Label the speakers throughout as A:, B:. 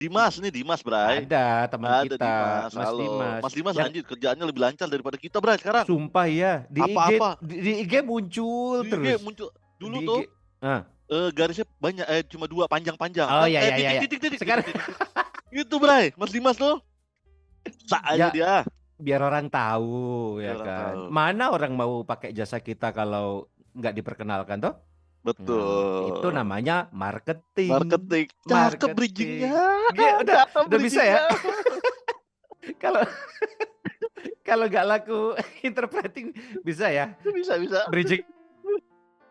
A: Dimas, Bray.
B: Ada teman
A: Ada
B: kita,
A: Dimas,
B: Mas
A: halo.
B: Dimas.
A: Mas Dimas
B: Yang
A: anjir kerjaannya lebih lancar daripada kita, Bray, sekarang.
B: sumpah ya
A: Apa-apa
B: di IG muncul
A: di IG
B: terus
A: muncul dulu
B: di IG.
A: tuh
B: Ah.
A: garisnya banyak cuma 2 panjang-panjang
B: Oh
A: kan
B: ya ya ya
A: titik
B: ya.
A: titik titik titik
B: Sekarang
A: titik titik. Gitu, Bray. Mas Dimas tuh sak aja
B: ya
A: dia.
B: biar orang tahu ya
A: Biar orang
B: kan.
A: tahu.
B: Mana orang mau pakai jasa kita kalau nggak diperkenalkan toh? Nah, itu
A: Betul.
B: namanya marketing.
A: Marketing. Cakep
B: Marketing.
A: bridgingnya.
B: Udah
A: Cakep
B: udah bisa ya.
A: bridgingnya.
B: Kalau kalau nggak laku interpreting bisa ya.
A: Bisa bisa.
B: Bridging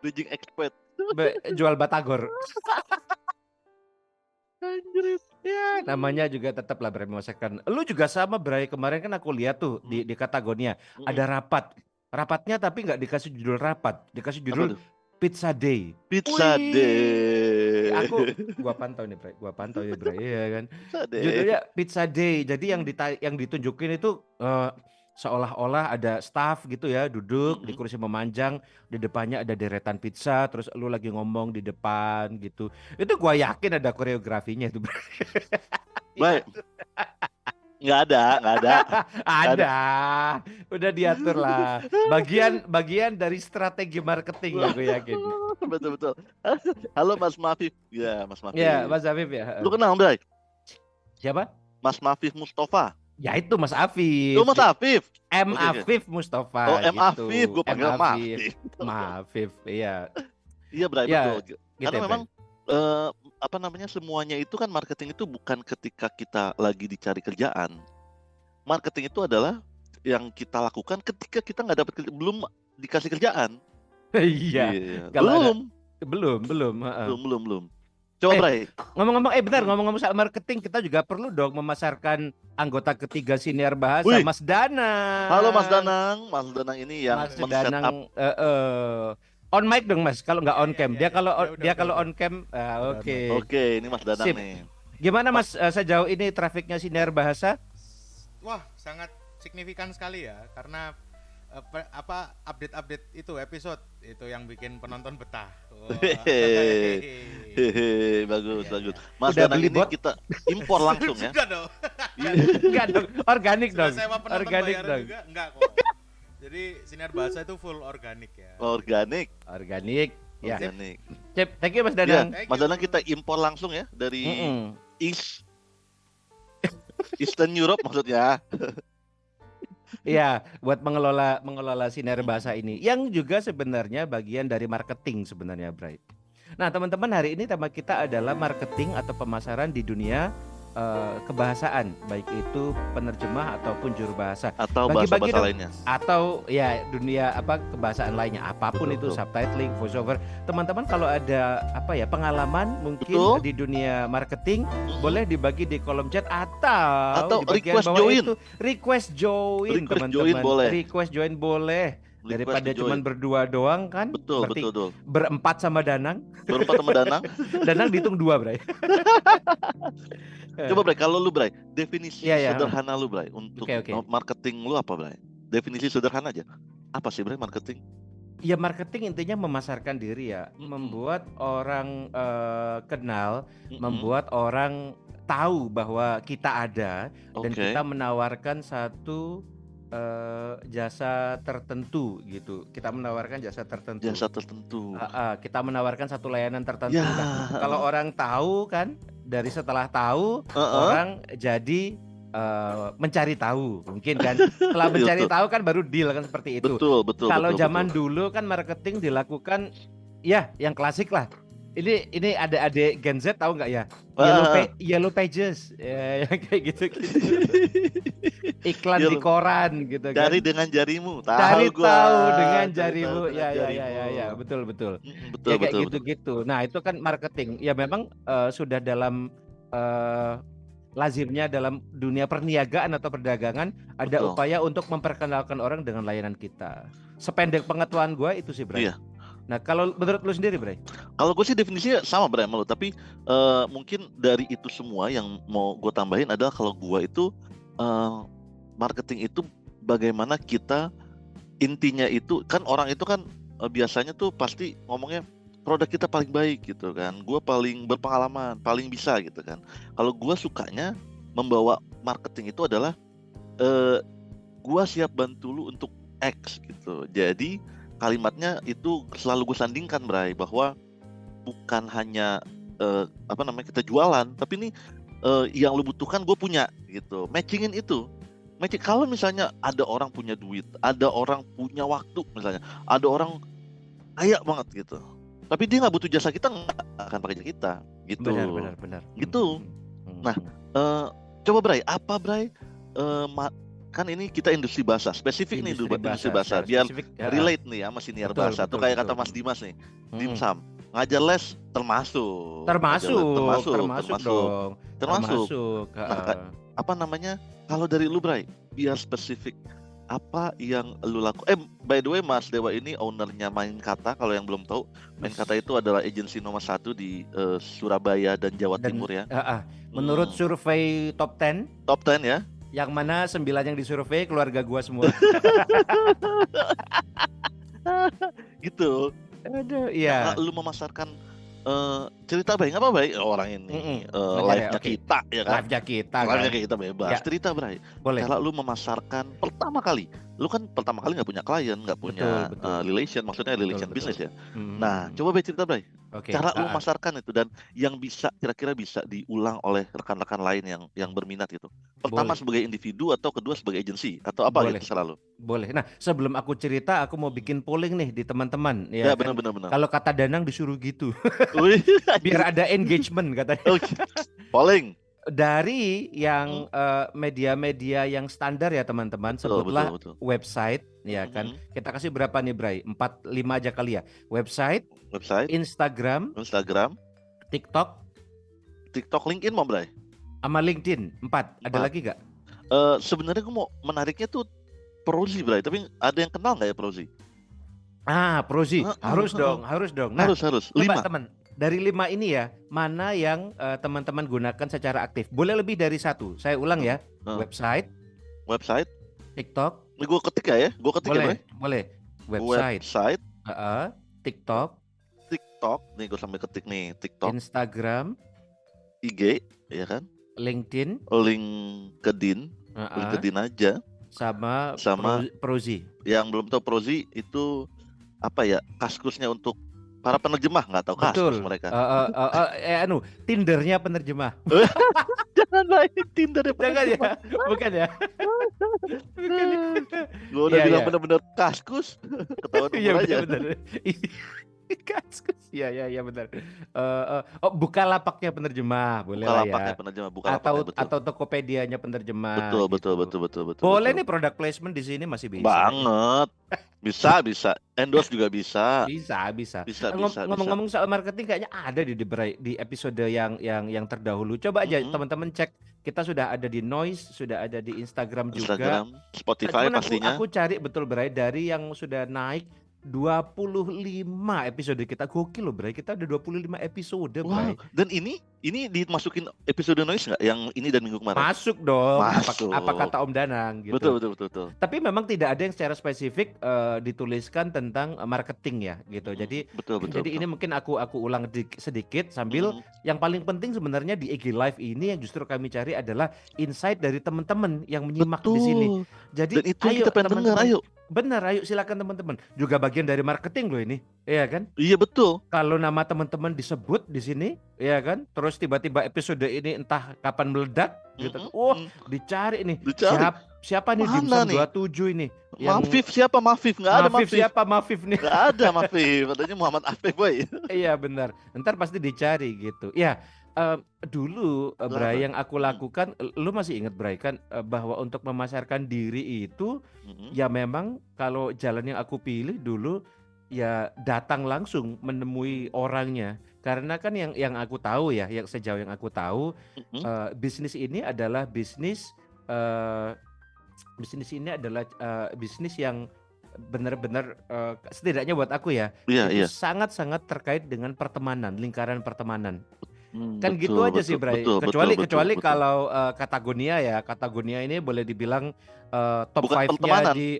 A: Bridging expert.
B: jual batagor.
A: Anjir.
B: Ya, namanya juga tetap lah Bray memasarkan. Lu juga sama Bray, kemarin kan aku lihat tuh di Katagonia ada rapat. Rapatnya tapi nggak dikasih judul rapat, dikasih
A: Apa
B: judul
A: tuh?
B: Pizza Day.
A: Pizza
B: Wih,
A: Day.
B: gua pantau nih Bray, gua pantau ya Bray, iya kan.
A: Pizza Day.
B: Judulnya Pizza Day. Jadi yang ditunjukin itu seolah-olah ada staff gitu ya, duduk di kursi memanjang, di depannya ada deretan pizza, terus lu lagi ngomong di depan gitu. Itu gua yakin ada koreografinya itu.
A: Baik, nggak ada. Nggak ada.
B: Ada, udah diatur lah. Bagian dari strategi marketing lah gue yakin.
A: Betul betul. Halo Mas Mafif. Ya, Mas
B: Ya,
A: Mafif.
B: Mas Afif ya.
A: Lu kenal, Bray?
B: Siapa?
A: Mas Mafif Mustafa.
B: Ya itu Mas Afif.
A: Oh, Mas Afif.
B: M
A: Oke, oke.
B: Afif Mustafa
A: Oh, M
B: gitu.
A: Afif, gue
B: M
A: panggil
B: Afif.
A: Mafif.
B: Mafif, iya.
A: Iya, Bray,
B: Ya,
A: betul.
B: gitu
A: Karena
B: ya,
A: memang
B: Bray.
A: apa namanya semuanya itu kan marketing itu bukan ketika kita lagi dicari kerjaan. Marketing itu adalah yang kita lakukan ketika kita nggak dapat belum dikasih kerjaan.
B: Iya.
A: Iya.
B: Kalau ada
A: Belum.
B: heeh.
A: Belum. Coba, Bray.
B: Ngomong-ngomong, benar, ngomong-ngomong soal marketing, kita juga perlu dong memasarkan anggota ketiga siniar bahasa,
A: Wih.
B: Mas Danang.
A: Halo Mas Danang. Mas Danang ini yang
B: Mas
A: men-set up.
B: Danang, on mic dong Mas, kalau nggak on cam. Dia kalau on cam, oke.
A: Oke, ini Mas Danang
B: Sip.
A: nih.
B: Gimana Mas sejauh ini trafiknya siniar bahasa?
C: Wah, sangat signifikan sekali ya, karena update itu episode itu yang bikin penonton betah.
A: Hehehe, bagus. Mas
B: Udah
A: Danang
B: beli
A: ini
B: bot?
A: kita impor langsung ya.
C: Sudah dong.
B: Enggak dong, organik
C: Sudah
B: dong.
C: sewa penonton
B: Organik
C: bayaran
B: dong.
C: juga? Enggak kok. Jadi sinar bahasa itu full organik ya.
A: Organik.
B: Ya.
A: Organik.
B: Cep, thank you Mas
A: Ya,
B: Danang.
A: Mas Danang kita impor langsung ya dari Eastern Europe maksudnya.
B: Iya, buat mengelola sinar bahasa ini, yang juga sebenarnya bagian dari marketing sebenarnya, Bray. Nah, teman-teman, hari ini tema kita adalah marketing atau pemasaran di dunia kebahasaan, baik itu penerjemah ataupun juru bahasa,
A: Atau
B: bagi-bagi
A: bahasa-bahasa
B: dong,
A: lainnya.
B: atau ya dunia kebahasaan lainnya, apapun
A: Betul.
B: itu, subtitling, voiceover. Teman-teman kalau ada pengalaman mungkin di dunia marketing, boleh dibagi di kolom chat atau di bagian
A: request
B: bawah
A: join.
B: itu request join, teman-teman. Request join boleh. Daripada cuma berdua doang kan?
A: Betul.
B: Berempat sama Danang. Danang dihitung 2, Bray.
A: Coba, Bray, kalau lu, Bray, definisi
B: Iya.
A: sederhana lu, Bray, untuk marketing lu apa, Bray? Definisi sederhana aja. Apa sih, Bray, marketing?
B: Ya, marketing intinya memasarkan diri ya, membuat orang kenal, membuat orang tahu bahwa kita ada dan kita menawarkan satu jasa tertentu gitu. Kita menawarkan jasa tertentu. Kita menawarkan satu layanan tertentu. Nah, kalau orang tahu kan, dari setelah tahu orang jadi mencari tahu mungkin kan. Setelah mencari tahu kan baru deal kan, seperti itu.
A: Betul.
B: Kalau zaman dulu kan marketing dilakukan ya yang klasik lah. Ini ada adik Gen Z tahu nggak ya? Yellow Pages ya kayak gitu. Iklan di koran gitu kan.
A: Cari dengan jarimu.
B: Tahu dengan jarimu. Ya, betul. Ya, kayak gitu-gitu. Nah, itu kan marketing. Ya memang sudah dalam lazimnya dalam dunia perniagaan atau perdagangan ada upaya untuk memperkenalkan orang dengan layanan kita. Sependek pengetahuan gue itu sih, Bray.
A: Iya.
B: Nah, kalau menurut lu sendiri, Bray?
A: Kalau gue sih definisinya sama, Bray, sama lu. Tapi mungkin dari itu semua yang mau gue tambahin adalah kalau gue itu marketing itu bagaimana kita intinya itu kan orang itu kan biasanya tuh pasti ngomongnya produk kita paling baik gitu kan. Gue paling berpengalaman, paling bisa gitu kan. Kalau gue sukanya membawa marketing itu adalah gue siap bantu lu untuk X gitu. Jadi kalimatnya itu selalu gue sandingkan, Bray, bahwa bukan hanya kita jualan, tapi ini yang lu butuhkan gue punya gitu. Matchingin itu. Kalau misalnya ada orang punya duit, ada orang punya waktu misalnya, ada orang kaya banget gitu, tapi dia nggak butuh jasa kita, nggak akan pakai jasa kita gitu.
B: Benar.
A: Gitu. Nah, coba Bray, apa Bray? Kan ini kita industri bahasa, spesifik nih industri bahasa, biar relate nih sama senior bahasa. Tuh kayak kata Mas Dimas nih, Dimsum, ngajar les termasuk dong. Nah, apa namanya? Kalau dari lu Bray, biar spesifik, apa yang lu lakukan? By the way, Mas Dewa ini ownernya Main Kata. Kalau yang belum tahu, Main Kata itu adalah agensi nomor 1 di Surabaya dan Jawa Timur ya.
B: Menurut survei top 10
A: ya,
B: yang mana 9 yang disurvei keluarga gua semua.
A: Gitu.
B: Aduh, iya.
A: Lu memasarkan cerita Bray, apa Bray? Orang ini live-nya kita ya kan?
B: Live-nya kita
A: bebas. Ya. Cerita Bray.
B: Boleh.
A: Kalau lu memasarkan pertama kali, lu kan pertama kali nggak punya klien, nggak punya relation, maksudnya relation business ya. Nah, coba Bray cerita Bray. Cara lu memasarkan itu dan yang bisa kira-kira bisa diulang oleh rekan-rekan lain yang berminat gitu. Pertama sebagai individu atau kedua sebagai agensi atau apa gitu selalu.
B: Boleh. Nah, sebelum aku cerita, aku mau bikin polling nih di teman-teman
A: ya
B: kan?
A: Benar.
B: Kalau kata Danang disuruh gitu. Biar ada engagement katanya.
A: Polling.
B: Dari yang media-media yang standar ya teman-teman, sebutlah betul. Website ya kan. Kita kasih berapa nih Bray? 4-5 aja kali ya. Website, Instagram, TikTok, LinkedIn mau Bray? Sama LinkedIn 4. Ada lagi gak?
A: Sebenarnya gue mau menariknya tuh Prozee Bray, tapi ada yang kenal nggak ya Prozee?
B: Prozee harus dong. Nah,
A: harus. 5
B: teman. Dari 5 ini ya, mana yang teman-teman gunakan secara aktif? Boleh lebih dari 1. Saya ulang ya. Website, TikTok.
A: Ini gue ketik ya? Gue ketik
B: boleh,
A: ya?
B: Boleh. Website, TikTok.
A: Nih gue sambil ketik nih, TikTok.
B: Instagram,
A: IG, ya kan?
B: LinkedIn
A: aja.
B: Sama Prozee.
A: Yang belum tahu Prozee itu apa ya? Kaskusnya untuk para penerjemah, nggak tahu kasus mereka.
B: Tindernya penerjemah.
A: Jangan baik Tindernya penerjemah.
B: Bukan ya.
A: Gue udah bilang benar-benar kaskus. Ketahuan umur aja.
B: Bener. Kaskus. Iya benar. Bukalapaknya penerjemah, boleh lah ya. Atau Tokopedia-nya penerjemah.
A: Betul.
B: Boleh nih product placement di sini masih bisa.
A: Banget. Bisa. Endorse juga bisa.
B: Bisa. Ngomong-ngomong soal marketing kayaknya ada di episode yang terdahulu. Coba aja teman-teman cek. Kita sudah ada di Noise, sudah ada di Instagram juga.
A: Spotify pastinya.
B: Aku cari betul Bray dari yang sudah naik 25 episode kita. Gokil loh Bray, kita ada 25 episode Bray.
A: Dan ini dimasukin episode Noise nggak? Yang ini dan minggu kemarin?
B: Masuk dong. Apa kata Om Danang gitu.
A: Betul.
B: Tapi memang tidak ada yang secara spesifik dituliskan tentang marketing ya gitu. Jadi jadi ini mungkin aku ulang sedikit sambil yang paling penting sebenarnya di IG Live ini yang justru kami cari adalah insight dari teman-teman yang menyimak di sini. Jadi
A: dan itu ayo kita pengen dengar, ayo.
B: Benar, ayo silakan teman-teman. Juga bagian dari marketing loh ini, iya kan?
A: Iya betul.
B: Kalau nama teman-teman disebut di sini, iya kan? Terus tiba-tiba episode ini entah kapan meledak, gitu. Dicari nih. Siapa nih Dimsum 27 ini?
A: Mafif siapa Mafif? Nggak ada Mafif.
B: Siapa Mafif nih?
A: Nggak ada Mafif. Katanya Muhammad Afif boy.
B: Iya benar. Ntar pasti dicari gitu. Ya. Dulu Bray yang aku lakukan, lu masih ingat Bray kan bahwa untuk memasarkan diri itu ya memang kalau jalan yang aku pilih dulu ya datang langsung menemui orangnya, karena kan yang aku tahu ya, yang sejauh yang aku tahu bisnis ini adalah bisnis yang benar-benar setidaknya buat aku ya itu sangat-sangat terkait dengan pertemanan, lingkaran pertemanan. Kan betul, gitu aja sih Bray. Kecuali kalau Katagonia ini boleh dibilang top 5-nya di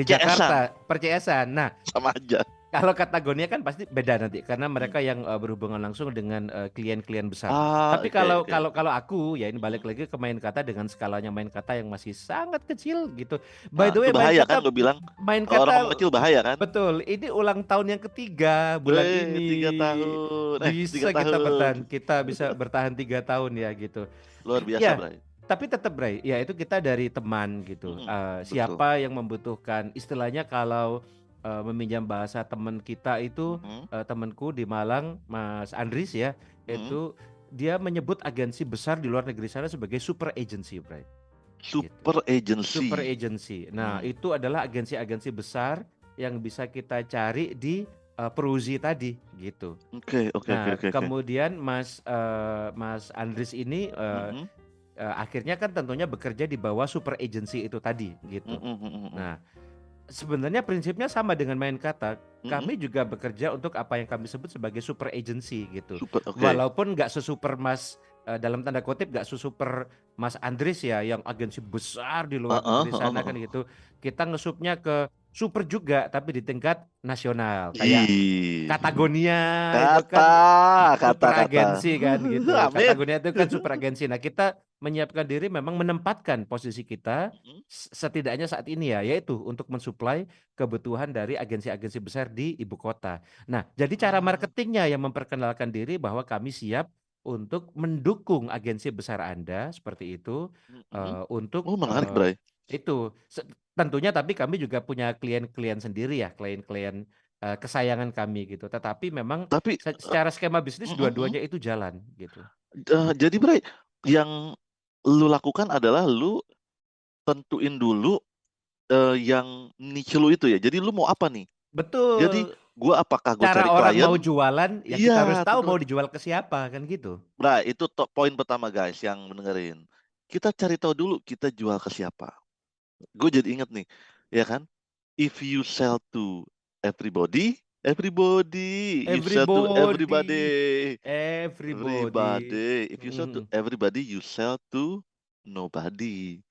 B: Jakarta, percesan. Nah,
A: sama aja.
B: Kalau Patagonia kan pasti beda nanti karena
A: Hmm.
B: mereka yang berhubungan langsung dengan klien-klien besar.
A: Ah,
B: Tapi
A: oke,
B: kalau
A: oke.
B: kalau kalau aku ya ini balik
A: Hmm.
B: lagi ke main kata dengan skalanya main kata yang masih sangat kecil gitu. By
A: Ah,
B: the
A: itu
B: way, main
A: bahaya kan
B: kata
A: lo bilang
B: main
A: kalau orang ngomong
B: kata
A: kecil bahaya kan?
B: betul. Ini ulang tahun yang ketiga bulan ini.
A: 3 tahun. 3
B: Bisa
A: tahun.
B: kita bisa bertahan 3 tahun ya gitu.
A: Luar biasa,
B: Ya,
A: Bray.
B: tapi tetap Bray, ya itu kita dari teman gitu.
A: Betul.
B: Siapa yang membutuhkan istilahnya kalau meminjam bahasa teman kita itu
A: Mm-mm.
B: temanku di Malang, Mas Andris ya,
A: Mm-mm.
B: itu dia menyebut agensi besar di luar negeri sana sebagai super agency, Bray. Gitu.
A: Super
B: Super
A: agency.
B: agency. Nah,
A: Hmm.
B: itu adalah agensi-agensi besar yang bisa kita cari di Peruzi tadi gitu.
A: Oke, oke, oke,
B: Nah,
A: oke, oke.
B: kemudian Mas Andris ini
A: Mm-mm.
B: akhirnya kan tentunya bekerja di bawah super agency itu tadi gitu.
A: Mm-mm, mm-mm,
B: Nah, sebenarnya prinsipnya sama dengan main kata.
A: mm-mm.
B: Kami juga bekerja untuk apa yang kami sebut sebagai super agency gitu.
A: Super, oke.
B: Walaupun nggak sesuper Mas dalam tanda kutip nggak sesuper Mas Andris ya yang agensi besar di luar
A: Heeh,
B: negeri
A: heeh,
B: sana kan
A: heeh.
B: gitu. Kita ngesupnya ke super juga tapi di tingkat nasional kayak
A: Ih,
B: Patagonia itu
A: kata,
B: kan super
A: kata.
B: agensi kan gitu.
A: Amin.
B: Patagonia itu kan super agensi. Nah, kita menyiapkan diri memang menempatkan posisi kita
A: Mm-mm,
B: setidaknya saat ini ya, yaitu untuk mensuplai kebutuhan dari agensi-agensi besar di ibu kota. Nah, jadi cara
A: Ah,
B: marketingnya yang memperkenalkan diri bahwa kami siap untuk mendukung agensi besar Anda seperti itu
A: mm-mm.
B: untuk
A: Oh, menarik, Bray.
B: itu tentunya tapi kami juga punya klien-klien sendiri ya, klien-klien kesayangan kami gitu. Tetapi memang
A: Tapi,
B: secara skema bisnis
A: mm-mm, mm.
B: dua-duanya itu jalan gitu.
A: Jadi, Bray, yang lu lakukan adalah lu tentuin dulu yang niche lu itu ya. Jadi lu mau apa nih? Jadi
B: Betul.
A: gua apakah gue
B: Cara
A: cari
B: orang
A: klien?
B: mau jualan ya kita harus
A: Iya,
B: tahu
A: tentu.
B: mau dijual ke siapa kan gitu.
A: Nah, itu poin pertama guys yang mendengarin. Kita cari tahu dulu kita jual ke siapa. Gue jadi inget nih, ya kan? If you sell to everybody, everybody. You sell to
B: Everybody,
A: everybody,
B: everybody.
A: everybody. If you sell to
B: Mhm.
A: everybody, you sell to nobody.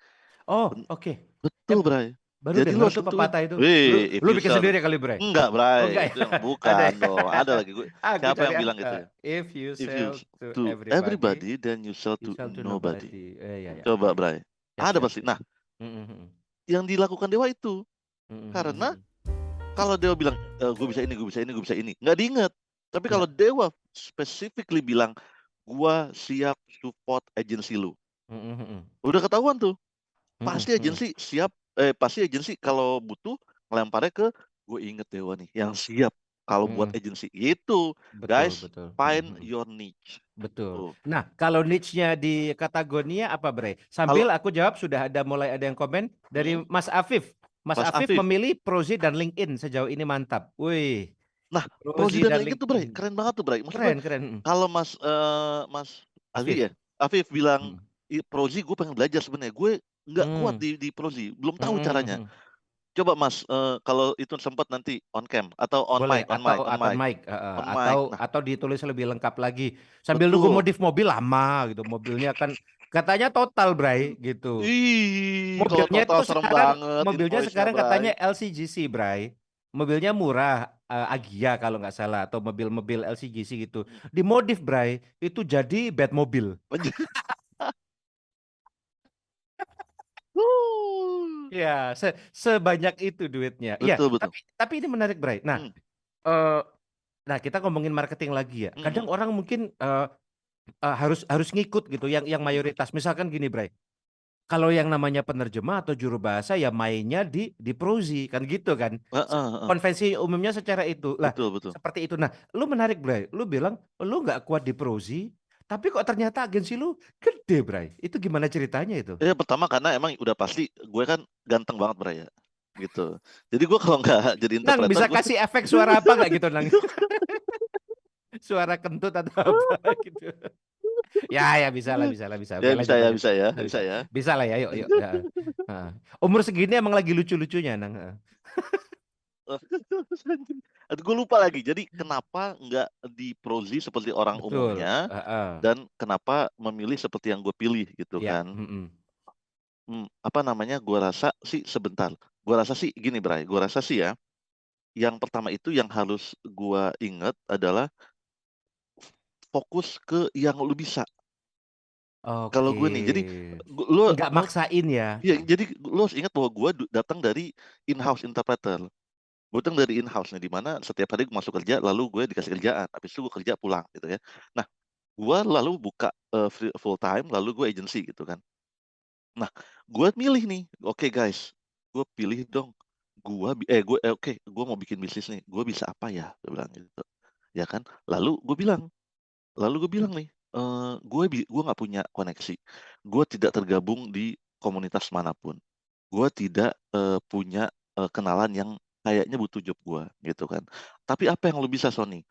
B: Oh, oke. Eh,
A: Betul, Bray.
B: baru
A: Jadi lu
B: dengar
A: harus
B: tuh
A: tentuin.
B: pepatah itu. Lu
A: If
B: lu
A: you
B: bikin
A: sell to...
B: sendiri kali, Bre.
A: Enggak,
B: Oh,
A: Bray.
B: enggak ya?
A: Itu yang
B: Ada
A: bukan
B: ya?
A: dong. Ada lagi.
B: Aku
A: Siapa
B: cari
A: yang bilang gitu ya?
B: if you
A: If you
B: sell to
A: to
B: everybody,
A: everybody, then you sell
B: you
A: to
B: sell to
A: nobody.
B: nobody. Ya ya ya
A: Coba,
B: ya.
A: Bray.
B: Siap
A: Ada
B: siap
A: pasti.
B: siap.
A: Nah,
B: Mhm, mhm.
A: yang dilakukan Dewa itu.
B: Mhm, mhm,
A: Karena
B: mhm.
A: kalau Dewa bilang, gue bisa ini, gue bisa ini, gue bisa ini. Nggak diinget. Tapi kalau
B: Ya.
A: Dewa specifically bilang, gue siap support agensi lu.
B: Mhm, mhm.
A: Udah ketahuan tuh.
B: Mhm,
A: Pasti
B: mhm.
A: agensi siap, pasti agensi kalau butuh ngelemparnya ke, gue inget Dewa nih, yang siap kalau buat
B: Mhm.
A: agensi. Itu,
B: Betul
A: guys,
B: betul. Mhm,
A: find
B: mhm.
A: your niche.
B: Betul.
A: Tuh.
B: Nah, kalau niche-nya di Patagonia apa, Bre?
A: Kalau
B: Sambil aku jawab sudah mulai ada yang komen dari
A: mm,
B: Mas Afif. Mas
A: Mas
B: Afif
A: Afif,
B: memilih Prozee dan LinkedIn sejauh ini mantap. Wih,
A: nah, Prozee
B: Prozee
A: dan
B: dan
A: LinkedIn tuh, Bray,
B: LinkedIn.
A: keren banget tuh, Bray. Maksud gue,
B: Keren, keren.
A: kalau Mas Afif
B: Afif.
A: ya, Afif bilang
B: Mm.
A: Prozee, gue pengen belajar sebenarnya. Gue nggak kuat
B: Hmm.
A: di Prozee, belum
B: Hmm,
A: tahu
B: hmm, hmm,
A: caranya.
B: hmm.
A: Coba Mas, kalau itu sempat nanti on cam atau on
B: Boleh
A: mic, on mic, on
B: atau
A: mic,
B: mic
A: on mic.
B: atau
A: Nah,
B: ditulis lebih lengkap lagi. Sambil nunggu
A: betul.
B: modif mobil lama gitu. Mobilnya kan katanya total, Bray, gitu.
A: Ih, kalau
B: Mobilnya itu
A: total serem banget invoice-nya,
B: sekarang
A: Bray.
B: katanya LCGC, Bray. Mobilnya murah, Agya kalau nggak salah atau mobil-mobil LCGC gitu. Dimodif, Bray. Itu jadi bed mobil. Ya, sebanyak itu duitnya. Iya,
A: Betul, betul.
B: tapi ini menarik, Bray. Nah,
A: Hmm,
B: eh nah kita ngomongin marketing lagi ya.
A: hmm,
B: Kadang
A: hmm,
B: orang mungkin harus harus ngikut gitu yang
A: hmm.
B: mayoritas. Misalkan gini, Bray. Kalau yang namanya penerjemah atau juru bahasa ya mainnya di Prozee kan gitu kan.
A: Heeh, heeh.
B: Konvensi umumnya secara itu. Lah,
A: Betul, betul.
B: seperti itu. Nah, lu menarik, Bray. Lu bilang lu nggak kuat di Prozee, tapi kok ternyata agensi lu gede, Bray. Itu gimana ceritanya itu?
A: Pertama karena emang udah pasti gue kan ganteng banget, Bray, ya. Gitu. Jadi gue kalau nggak jadi
B: Nang
A: interpreter
B: bisa
A: gue.
B: kasih efek suara apa nggak gitu, Nang? Suara kentut atau apa gitu. Ya, ya bisa lah, bisa lah, bisa.
A: Ya
B: Oke,
A: bisa
B: lanjut,
A: ya,
B: lanjut.
A: bisa ya,
B: Bisa,
A: bisa
B: bisa.
A: ya.
B: Bisa lah ya, yuk, yuk. Ya. Heeh. Umur segini emang lagi lucu-lucunya, Nang. Heeh.
A: Aduh, gue lupa lagi. Jadi kenapa nggak di Prozee seperti orang
B: Betul.
A: umumnya
B: Heeh.
A: dan kenapa memilih seperti yang gue pilih gitu
B: Ya.
A: kan?
B: Mm-mm.
A: Apa namanya? Gue rasa sih sebentar. Gue rasa sih gini, Bray. Gue rasa sih ya, yang pertama itu yang harus gua ingat adalah fokus ke yang lu bisa. Kalau
B: Oke.
A: gue nih, jadi lu
B: Nggak maksain ya?
A: iya, jadi lu harus ingat bahwa gua datang dari in-house interpreter. Gue datang dari in-house nih, di mana setiap hari gue masuk kerja, lalu gue dikasih kerjaan, habis itu gue kerja pulang gitu ya. Nah, gua lalu buka full time, lalu gue agency gitu kan. Nah, gue milih nih, oke guys, gue pilih dong. Oke, gue mau bikin bisnis nih. Gue bisa apa ya? Gue bilang gitu, ya kan. Lalu gue bilang nih, gue nggak punya koneksi. Gue tidak tergabung di komunitas manapun. Gue tidak punya kenalan yang kayaknya butuh job gue, gitu kan. Tapi apa yang lo bisa, Sony?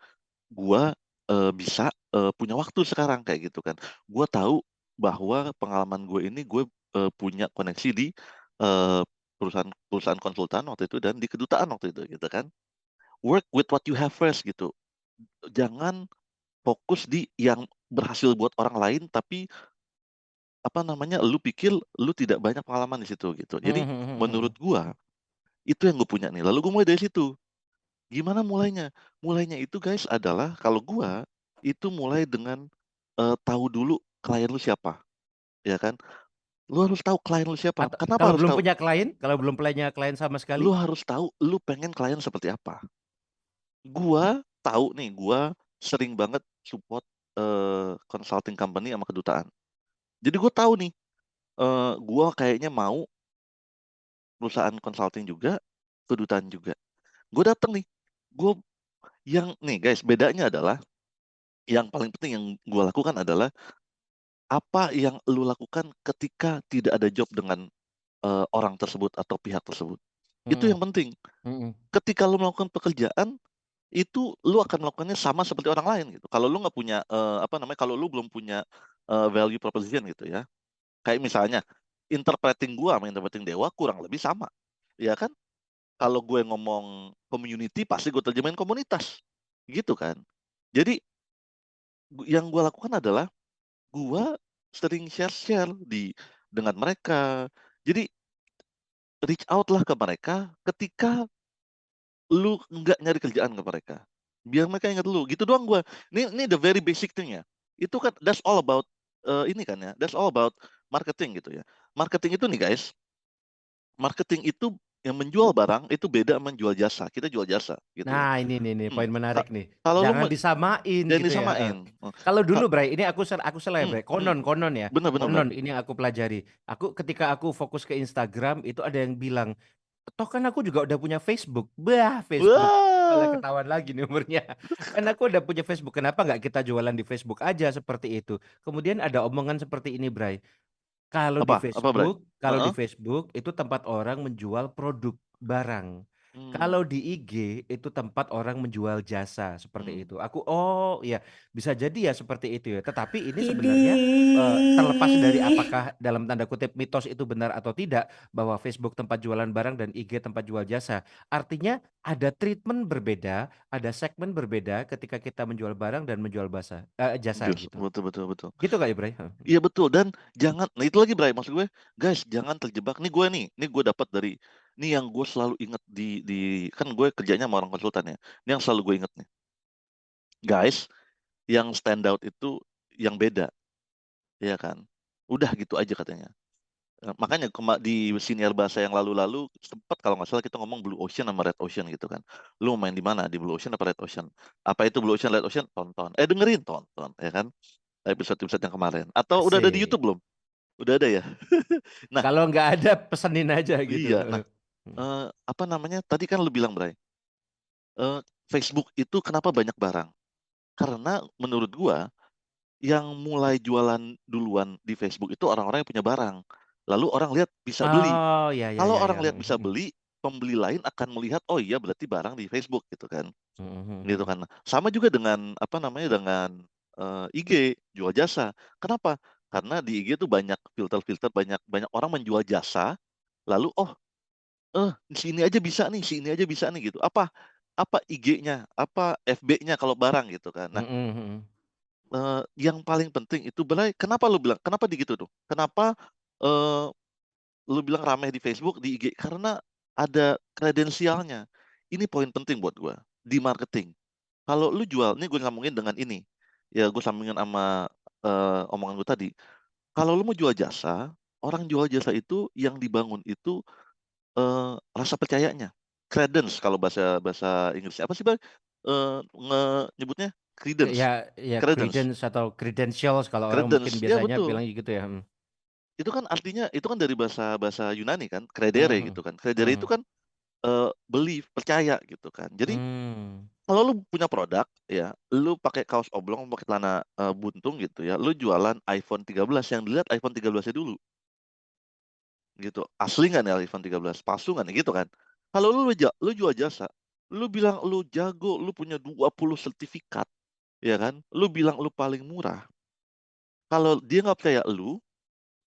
A: Gue bisa punya waktu sekarang kayak gitu kan. Gue tahu bahwa pengalaman gue ini gue punya koneksi di eh, perusahaan perusahaan konsultan waktu itu dan di kedutaan waktu itu gitu kan. Work with what you have first gitu. Jangan fokus di yang berhasil buat orang lain tapi apa namanya lu pikir lu tidak banyak pengalaman di situ gitu.
B: Mhm
A: Jadi
B: mhm
A: menurut
B: mhm.
A: gua itu yang gue punya nih. Lalu gue mulai dari situ. Gimana mulainya? Mulainya itu guys adalah kalau gua itu mulai dengan tahu dulu klien lu siapa, ya kan? Lu harus tahu klien lu siapa.
B: Atau
A: Kenapa
B: kalau
A: harus
B: belum
A: tahu?
B: punya klien kalau belum punya klien sama
A: Lu
B: sekali?
A: harus tahu lu pengen klien seperti apa. Gua tahu nih, gua sering banget support consulting company sama kedutaan. Jadi gua tahu nih, gua kayaknya mau perusahaan consulting juga, kedutaan juga. Gue datang nih, gue yang nih guys, bedanya adalah yang paling penting yang gue lakukan adalah apa yang lu lakukan ketika tidak ada job dengan orang tersebut atau pihak tersebut. Itu
B: Mhm
A: yang penting.
B: mhm.
A: Ketika lu melakukan pekerjaan, itu lu akan melakukannya sama seperti orang lain gitu. Kalau lu nggak punya apa namanya, kalau lu belum punya value proposition gitu ya. Kayak misalnya interpreting gua sama interpreting Dewa kurang lebih sama. Ya kan? Kalau gue ngomong community pasti gue terjemahin komunitas. Gitu kan. Jadi yang gue lakukan adalah gua sering share-share dengan mereka. Jadi reach out lah ke mereka ketika lu nggak nyari kerjaan ke mereka. Biar mereka ingat lu. Gitu doang gua. Ini the very basic thing ya. Itu kan that's all about ini kan ya. That's all about marketing gitu ya. Marketing itu nih guys, marketing itu yang menjual barang itu beda sama menjual jasa. Kita jual jasa gitu ya.
B: Nah, ini nih
A: Hmm.
B: poin menarik nih.
A: Kalau lu
B: Jangan disamain
A: jangan
B: gitu ya, heeh.
A: disamain.
B: Kalau
A: Ka-
B: dulu Bray, ini aku salah ya
A: hmm,
B: Bray,
A: hmm.
B: konon ya,
A: Bener bener bener.
B: konon ini yang aku pelajari. Ketika aku fokus ke Instagram itu ada yang bilang, "Toh kan aku juga udah punya Facebook." Bah, Facebook. Malah
A: Wah,
B: ketahuan lagi nih umurnya. Kan aku udah punya Facebook, kenapa nggak kita jualan di Facebook aja seperti itu. Kemudian ada omongan seperti ini Bray.
A: apa Bray?
B: Kalau di
A: Heeh.
B: Facebook itu tempat orang menjual produk barang.
A: Hmm,
B: Kalau di IG itu tempat orang menjual jasa seperti
A: hmm.
B: itu. Oh iya, bisa jadi ya seperti itu ya. Tetapi ini sebenarnya terlepas dari
D: Idih.
B: apakah dalam tanda kutip mitos itu benar atau tidak bahwa Facebook tempat jualan barang dan IG tempat jual jasa. Artinya ada treatment berbeda, ada segmen berbeda ketika kita menjual barang dan menjual jasa
A: Yes,
B: gitu.
A: betul betul betul.
B: Gitu Kak Ibrahim?
A: Iya betul dan jangan nah itu lagi Bray maksud gue guys jangan terjebak nih gue dapat dari nih yang gue selalu ingat di kan gue kerjanya sama orang konsultan ya. Ini yang selalu gue ingat nih. Guys, yang stand out itu yang beda, ya kan? Udah gitu aja katanya. Makanya di senior bahasa yang lalu-lalu sempat kalau nggak salah kita ngomong Blue Ocean sama Red Ocean gitu kan. Lu main di mana? Di Blue Ocean apa Red Ocean? Apa itu Blue Ocean, Red Ocean? Tonton. Dengerin tonton, ya kan? Episode-episode yang kemarin. Atau udah ada di
B: Asik.
A: YouTube belum? Udah ada ya? Nah,
B: Kalau nggak ada pesenin aja gitu.
A: iya. Nah, apa namanya? Tadi kan lu bilang, Bray, Facebook itu kenapa banyak barang? Karena menurut gua, yang mulai jualan duluan di Facebook itu orang-orang yang punya barang. Lalu orang lihat bisa beli.
B: Oh ya ya
A: Kalau
B: ya
A: orang
B: ya.
A: lihat bisa beli, pembeli lain akan melihat, oh iya berarti barang di Facebook gitu kan. Gitu kan. Sama juga dengan apa namanya dengan IG jual jasa. Kenapa? Karena di IG itu banyak filter-filter, banyak banyak orang menjual jasa. Lalu sini aja bisa nih, sini aja bisa nih gitu. Apa apa IG-nya, apa FB-nya kalau barang gitu kan. Nah, yang paling penting itu kenapa lu bilang, kenapa di gitu tuh? Kenapa eh, lu bilang ramai di Facebook, di IG? Karena ada kredensialnya. ini poin penting buat gua di marketing. Kalau lu jual, ini gue sambungin dengan ini. Ya gue sambungin sama omongan gue tadi. Kalau lu mau jual jasa, orang jual jasa itu yang dibangun itu rasa percayanya. Credence kalau bahasa bahasa Inggrisnya. Apa sih, Bang? Nyebutnya credence.
B: Ya
A: Credence.
B: credence atau credentials kalau orang mungkin
A: Credence. Ya
B: biasanya
A: betul.
B: bilang gitu ya.
A: Itu kan artinya itu kan dari bahasa bahasa Yunani kan, credere
B: Mhm,
A: gitu kan. Credere itu
B: mhm.
A: kan believe, percaya gitu kan. Jadi
B: Hmm.
A: kalau lu punya produk ya, lu pakai kaos oblong, pakai celana buntung gitu ya, lu jualan iPhone 13 yang dilihat iPhone 13-nya dulu gitu. Asli nggak nih iPhone 13? Palsu nggak nih gitu kan? Kalau lu jual jasa, lu bilang lu jago, lu punya 20 sertifikat, ya kan? Lu bilang lu paling murah. Kalau dia nggak percaya lu,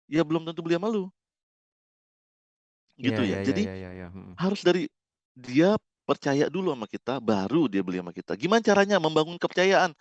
A: ya belum tentu beli sama lu,
B: Ya,
A: gitu ya.
B: ya, ya,
A: Jadi
B: ya, ya, ya.
A: harus dari dia percaya dulu sama kita, baru dia beli sama kita. Gimana caranya membangun kepercayaan?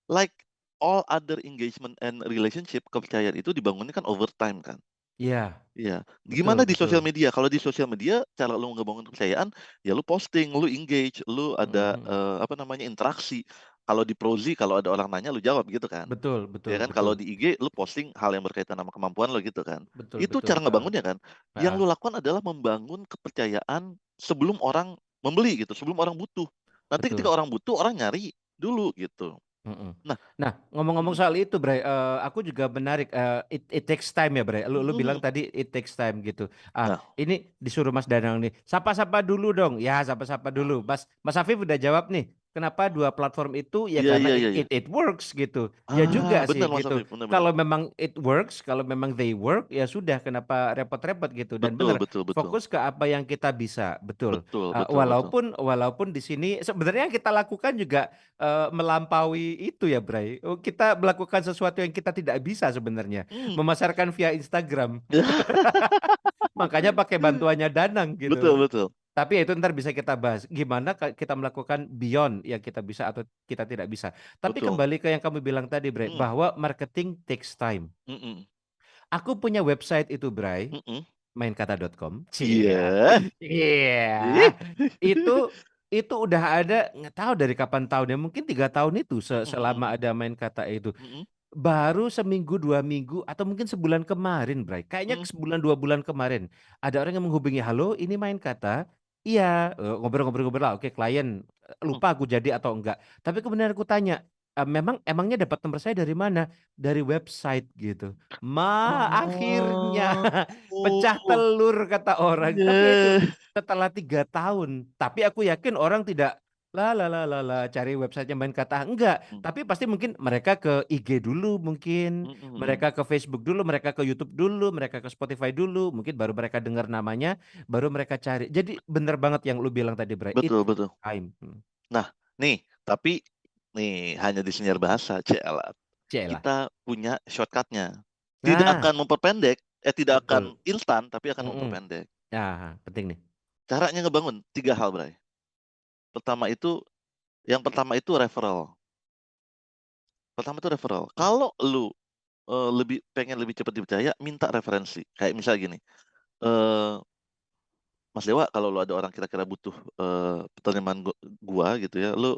A: Like all other engagement and relationship, kepercayaan itu dibangunnya kan over time kan.
B: Ya,
A: Iya.
B: betul,
A: Gimana di
B: betul.
A: sosial media? Kalau di sosial media, cara lu ngebangun kepercayaan, ya lu posting, lu engage, lu ada
B: Mhm.
A: apa namanya interaksi. Kalau di Prozly, kalau ada orang nanya, lu jawab gitu kan.
B: Betul,
A: Ya
B: betul,
A: kan, kalau
B: betul.
A: di IG, lu posting hal yang berkaitan sama kemampuan lo gitu kan.
B: Betul,
A: Itu
B: betul.
A: cara ngebangunnya kan. Yang
B: Heeh.
A: lu lakukan adalah membangun kepercayaan sebelum orang membeli gitu, sebelum orang butuh. Nanti ketika
B: Betul.
A: orang butuh, orang nyari dulu gitu.
B: Mhm.
A: Nah,
B: Nah, ngomong-ngomong
A: mhm,
B: soal itu, Bray, aku juga menarik. It takes time ya, Bray. Lu bilang
A: mhm.
B: tadi it takes time gitu.
A: Nah,
B: Ini disuruh Mas Danang nih, sapa-sapa dulu dong. Ya, sapa-sapa dulu. Mas Afif udah jawab nih. Kenapa dua platform itu? Ya
A: iya
B: karena
A: iya iya iya.
B: it works gitu. Ya juga sih
A: Benar Mas
B: gitu.
A: Afif, benar-benar.
B: Kalau memang it works, kalau memang they work, ya sudah. Kenapa repot-repot gitu? Dan
A: Betul
B: benar,
A: betul betul.
B: fokus ke apa yang kita bisa. Betul.
A: Betul betul betul.
B: Walaupun di sini sebenarnya yang kita lakukan juga melampaui itu ya, Bray. Kita melakukan sesuatu yang kita tidak bisa sebenarnya,
A: Hmm.
B: memasarkan via Instagram. Makanya pakai bantuannya Danang gitu.
A: Betul betul
B: Tapi ya itu ntar bisa kita bahas. Gimana kita melakukan beyond yang kita bisa atau kita tidak bisa. Tapi
A: betul.
B: kembali ke yang kamu bilang tadi, Bray,
A: Mhm
B: bahwa marketing takes time.
A: mhm
B: Aku punya website itu, Bray,
A: mhm.
B: mainkata.com. Cia.
A: Iya. Ih.
B: Iya. Itu itu udah ada nggak tahu dari kapan tahunnya, mungkin 3 tahun itu
A: Mhm
B: selama
A: mhm
B: ada main kata itu.
A: mhm
B: Baru seminggu 2 minggu atau mungkin sebulan kemarin, Bray. Kayaknya
A: mhm
B: sebulan 2 bulan kemarin ada orang yang menghubungi, halo, ini main kata. Iya, ngobrol-ngobrol lah. Oke, klien
A: mhm.
B: lupa aku jadi atau enggak. Tapi kemudian aku tanya, emangnya dapat nomor saya dari mana? Dari website gitu. Akhirnya pecah
A: Oh.
B: telur kata orang. Tapi ya itu
A: Iya.
B: setelah 3 tahun. Tapi aku yakin orang tidak cari websitenya main kata enggak.
A: Mhm
B: Tapi pasti mungkin mereka ke IG dulu mungkin,
A: mhm mhm.
B: mereka ke Facebook dulu, mereka ke YouTube dulu, mereka ke Spotify dulu, mungkin baru mereka dengar namanya, baru mereka cari. Jadi bener banget yang lu bilang tadi, Bray. It
A: Betul betul.
B: time.
A: Nah, nih, tapi nih hanya di Senior Bahasa, celat.
B: Cielah.
A: Kita punya shortcut-nya. Tidak
B: Nah,
A: akan memperpendek, tidak akan
B: betul.
A: instan, tapi akan
B: Mm-mm.
A: memperpendek.
B: Penting nih.
A: Caranya ngebangun 3 hal, Bray. Yang pertama itu referral. Kalau lu pengen lebih cepat dipercaya, minta referensi. Kayak misalnya gini, eee, "Mas Dewa, kalau lu ada orang kira-kira butuh penerimaan gua gitu ya, lu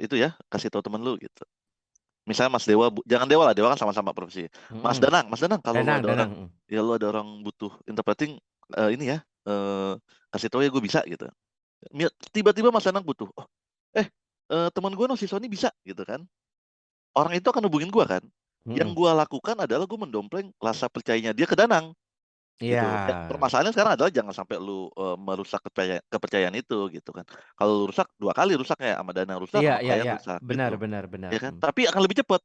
A: itu ya, kasih tahu temen lu," gitu. Misalnya Mas Dewa jangan Dewa lah, Dewa kan sama-sama profesi.
B: Mm-mm.
A: Mas Danang, kalau lu
B: Danang,
A: ada orang
B: Danang.
A: lu ada orang butuh interpreting, ini ya, kasih tahu ya, gue bisa gitu. Tiba-tiba Mas Danang butuh, "Oh, eh, teman gue no, si Sony bisa," gitu kan. Orang itu akan hubungin gua kan. Yang
B: Mm-mm.
A: gua lakukan adalah gua mendompleng rasa percayanya dia ke Danang,
B: Iya.
A: gitu. Permasalahannya sekarang adalah jangan sampai lu, merusak kepercayaan itu, gitu kan. Kalau lu rusak 2 kali rusaknya, sama Danang rusak,
B: Iya,
A: sama
B: iya,
A: klien
B: iya.
A: rusak,
B: Benar,
A: gitu.
B: benar, benar.
A: Ya kan, tapi akan lebih cepat,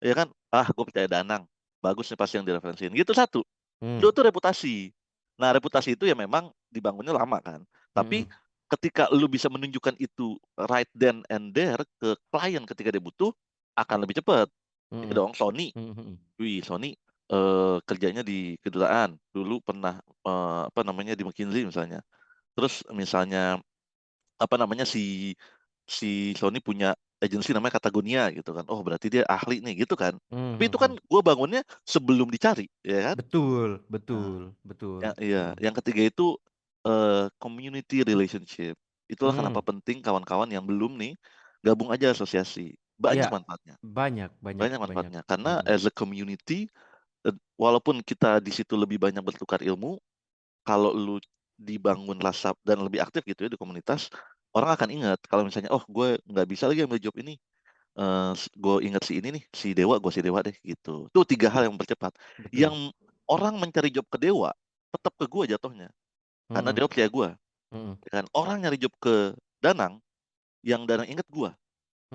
A: ya kan. "Ah, gua percaya Danang, bagus nih pasti yang direferensiin," gitu satu.
B: Hmm.
A: 2 tuh reputasi. Nah, reputasi itu ya memang dibangunnya lama kan. Tapi
B: Mm-mm.
A: ketika lu bisa menunjukkan itu right then and there ke klien ketika dia butuh, akan lebih cepat. Ya
B: Mm-mm.
A: dong, Sony.
B: Mm-mm.
A: Wih, Sony kerjanya di kedutaan. Dulu pernah apa namanya di McKinsey misalnya. Terus misalnya apa namanya si si Sony punya agensi namanya Patagonia gitu kan. Oh, berarti dia ahli nih gitu kan. Tapi itu kan
B: Mm-mm.
A: gue bangunnya sebelum dicari, ya kan?
B: Betul,
A: Nah,
B: betul, betul.
A: iya,
B: Mm.
A: yang ketiga itu community relationship. Itulah kenapa penting kawan-kawan yang belum nih, gabung aja asosiasi. Banyak
B: Iya,
A: manfaatnya
B: banyak banyak
A: banyak
B: banyak.
A: manfaatnya. Karena as a community, walaupun kita di situ lebih banyak bertukar ilmu, kalau lu dibangun rasa dan lebih aktif gitu ya di komunitas, orang akan ingat kalau misalnya, "Oh, gue nggak bisa lagi ambil job ini, gue ingat si ini nih, si Dewa, gue si Dewa deh," gitu. Itu 3 hal yang mempercepat.
B: Betul.
A: Yang orang mencari job ke Dewa, tetap ke gue jatuhnya, karena
B: Mhm
A: Dewa percaya gue,
B: mhm
A: ya kan. Orang nyari job ke Danang, yang Danang inget gue,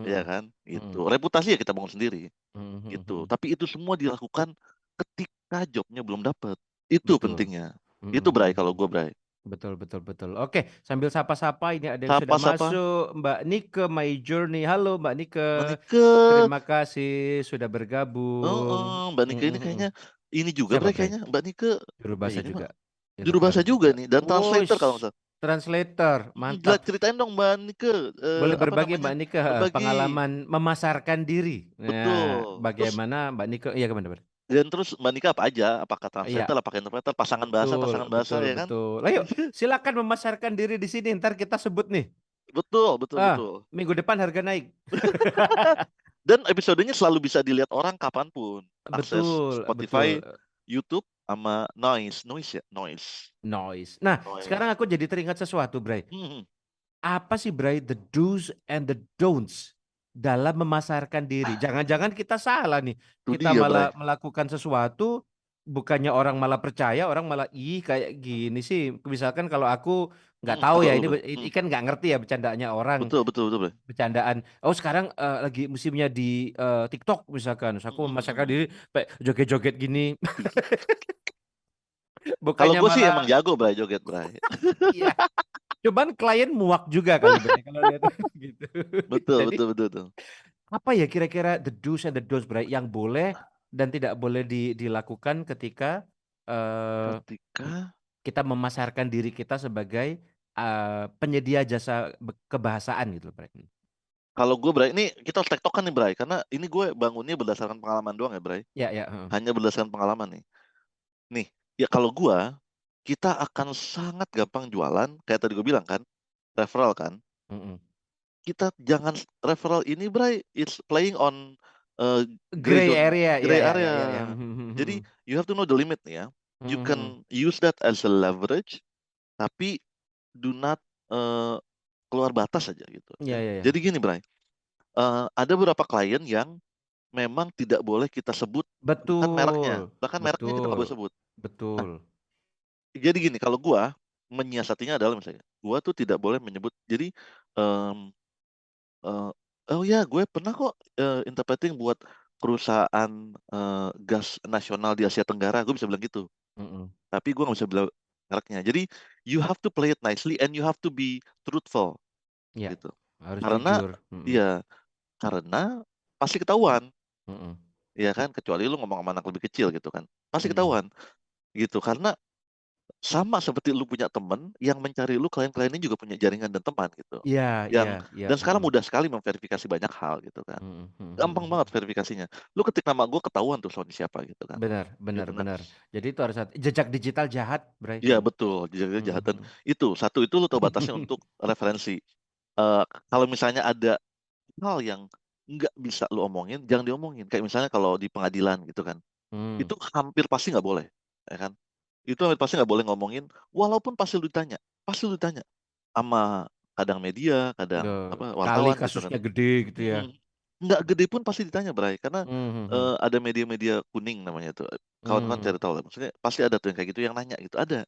A: ya
B: mhm
A: kan,
B: mhm
A: gitu. Reputasi ya kita bangun sendiri,
B: mhm mhm
A: gitu.
B: mhm.
A: Tapi itu semua dilakukan ketika jobnya belum dapet, itu
B: Betul.
A: pentingnya.
B: Mhm
A: Itu
B: mhm
A: Bray, kalau
B: mhm.
A: gue Bray.
B: Betul betul betul. Oke, sambil sapa-sapa ini ada yang sudah
A: Sapa-sapa,
B: masuk, Mbak Nike My Journey. Halo Mbak Nike,
A: Manike,
B: terima kasih sudah bergabung.
A: Mbak Nike
B: Mhm
A: ini
B: mhm.
A: kayaknya ini juga
B: Siapa
A: Bray,
B: Bray?
A: kayaknya Mbak Nike,
B: Juru bahasa
A: ini mah
B: juga,
A: juru bahasa
B: interpreter
A: juga
B: juga.
A: nih dan translator kalau nggak
B: Wush,
A: salah.
B: translator,
A: Gila,
B: mantap.
A: ceritain dong Mbak Nike,
B: Boleh
A: apa
B: berbagi
A: namanya,
B: Mbak Nike
A: berbagi.
B: pengalaman memasarkan diri. Nah,
A: Betul. Terus
B: bagaimana Mbak Nike? Iya gimana, Bray?
A: dan terus Mbak Nike apa aja? Apakah
B: Iya,
A: translator, apakah interpreter,
B: betul
A: pasangan bahasa
B: betul
A: ya kan?
B: betul. Ayo, silakan memasarkan diri di sini. Ntar kita sebut nih.
A: Betul betul
B: Ah,
A: betul.
B: minggu depan harga naik.
A: Dan episodenya selalu bisa dilihat orang kapanpun. Akses
B: Betul betul.
A: Spotify, YouTube, sama Noise. Noise ya? Noise.
B: Noise. Nah, sekarang
A: Noise.
B: aku jadi teringat sesuatu, Bray.
A: Hmm,
B: Apa sih, Bray, the do's and the don'ts dalam memasarkan diri? Jangan-jangan kita salah nih.
A: itu
B: Kita
A: dia,
B: malah
A: Bray.
B: melakukan sesuatu, bukannya orang malah percaya, orang malah ih kayak gini sih. Misalkan kalau aku nggak tahu
A: Kalau
B: ya
A: lu,
B: ini,
A: Bray.
B: ini kan nggak ngerti ya bercandanya orang.
A: Betul betul betul, Bray.
B: Bercandaan. Oh sekarang lagi musimnya di TikTok misalkan. Terus aku memasarkan
A: Hmm.
B: diri, kayak joget-joget gini.
A: Kalau
B: Bukannya
A: gue sih emang
B: malah,
A: jago, Bray, joget, Bray.
B: iya. Cuman klien muak juga kali Bray kalau lihat gitu.
A: Betul
B: Jadi
A: betul betul betul.
B: apa ya kira-kira the do's and the don'ts Bray yang boleh dan tidak boleh dilakukan ketika eh,
A: Ketika
B: kita memasarkan diri kita sebagai penyedia jasa kebahasaan gitu Bray.
A: kalau gue, Bray, ini kita harus tektokan nih, Bray, karena ini gue bangunnya berdasarkan pengalaman doang ya, Bray.
B: Ya ya. Heeh.
A: Hanya berdasarkan pengalaman nih. Nih, ya kalau gue, kita akan sangat gampang jualan, kayak tadi gue bilang kan, referral kan.
B: Mm-mm.
A: Kita jangan referral ini, Bray, it's playing on gray
B: Gray
A: zone,
B: area, ya
A: gray
B: ya ya
A: area.
B: ya ya.
A: Jadi you have to know the limit nih ya. You
B: Mhm.
A: can use that as a leverage, tapi do not eh, keluar batas aja gitu
B: Ya
A: ya.
B: ya ya.
A: Jadi gini, Bray, ada beberapa klien yang memang tidak boleh kita sebut
B: Betul,
A: bahkan mereknya kita nggak boleh
B: betul,
A: sebut. Nah,
B: betul.
A: jadi gini, kalau gua menyiasatinya adalah misalnya, gua tuh tidak boleh menyebut. Jadi, em, eh, oh ya, gue pernah kok interpreting buat perusahaan gas nasional di Asia Tenggara, gue bisa bilang gitu.
B: Mm-mm.
A: Tapi gue nggak bisa bilang mereknya. Jadi, you have to play it nicely and you have to be truthful
B: Ya,
A: gitu.
B: harus
A: Karena,
B: jujur. Mm-mm.
A: iya, karena pasti ketahuan,
B: Mm-mm.
A: ya kan? Kecuali lu ngomong sama anak lebih kecil gitu kan, pasti
B: Mm-mm.
A: ketahuan gitu. Karena sama seperti lu punya temen yang mencari lu, klien-klien ini juga punya jaringan dan teman gitu.
B: Iya, iya,
A: Yang
B: iya.
A: dan sekarang
B: Mm-mm.
A: mudah sekali memverifikasi banyak hal gitu kan.
B: Mm-mm.
A: Gampang
B: Mm-mm.
A: banget verifikasinya. Lu ketik nama gue, ketahuan tuh Sony siapa gitu kan.
B: Benar, benar,
A: Gitu. Nah,
B: benar. Jadi itu harus jejak digital jahat, Bray.
A: iya betul, jaga kejahatan.
B: Mm-mm.
A: Itu satu, itu lu tahu batasnya untuk referensi. Kalau misalnya ada hal yang nggak bisa lu omongin, jangan diomongin. Kayak misalnya kalau di pengadilan gitu kan,
B: Mm.
A: itu hampir pasti nggak boleh, ya kan? Itu hampir pasti nggak boleh ngomongin, walaupun pasti lu ditanya sama kadang media, kadang
B: Duh,
A: apa
B: kali
A: wartawan gitu kan.
B: kasusnya gede gitu ya.
A: Nggak gede pun pasti ditanya, Bray, karena
B: Mhm.
A: ada media-media kuning namanya tuh. Kawan-kawan cari
B: Mhm.
A: tahu lah, maksudnya pasti ada tuh yang kayak gitu yang nanya gitu, ada.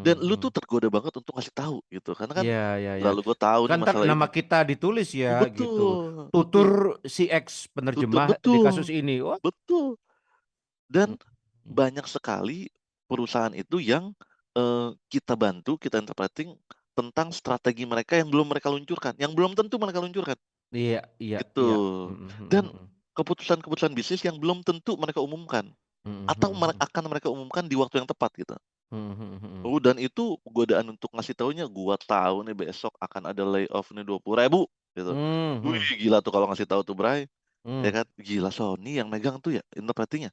A: Dan lu tuh
B: Mhm.
A: tergoda banget untuk ngasih tahu gitu, karena kan
B: Iya, iya, iya.
A: lalu gue tahu
B: Kan
A: nih
B: ntar
A: masalah
B: nama
A: ini.
B: kita ditulis ya gitu.
A: Betul,
B: Tutur
A: betul,
B: si X
A: betul,
B: penerjemah di kasus
A: betul,
B: ini. Wah.
A: betul. Dan
B: Mhm.
A: banyak sekali perusahaan itu yang kita bantu, kita interpreting tentang strategi mereka yang belum mereka luncurkan, yang belum tentu mereka luncurkan,
B: Iya, iya,
A: gitu.
B: iya. Mhm, mhm,
A: Dan
B: mhm.
A: keputusan-keputusan bisnis yang belum tentu mereka umumkan,
B: Mhm,
A: atau
B: mhm, mhm.
A: akan mereka umumkan di waktu yang tepat gitu.
B: Mhm, mhm, mhm.
A: Dan itu godaan untuk ngasih taunya, gua tahu nih besok akan ada layoff nih 20.000 gitu. Wih,
B: Mhm,
A: gila tuh kalau ngasih tahu tuh, Bray. Ya
B: mhm,
A: kan? Gila, Sony yang megang tuh ya interpretingnya.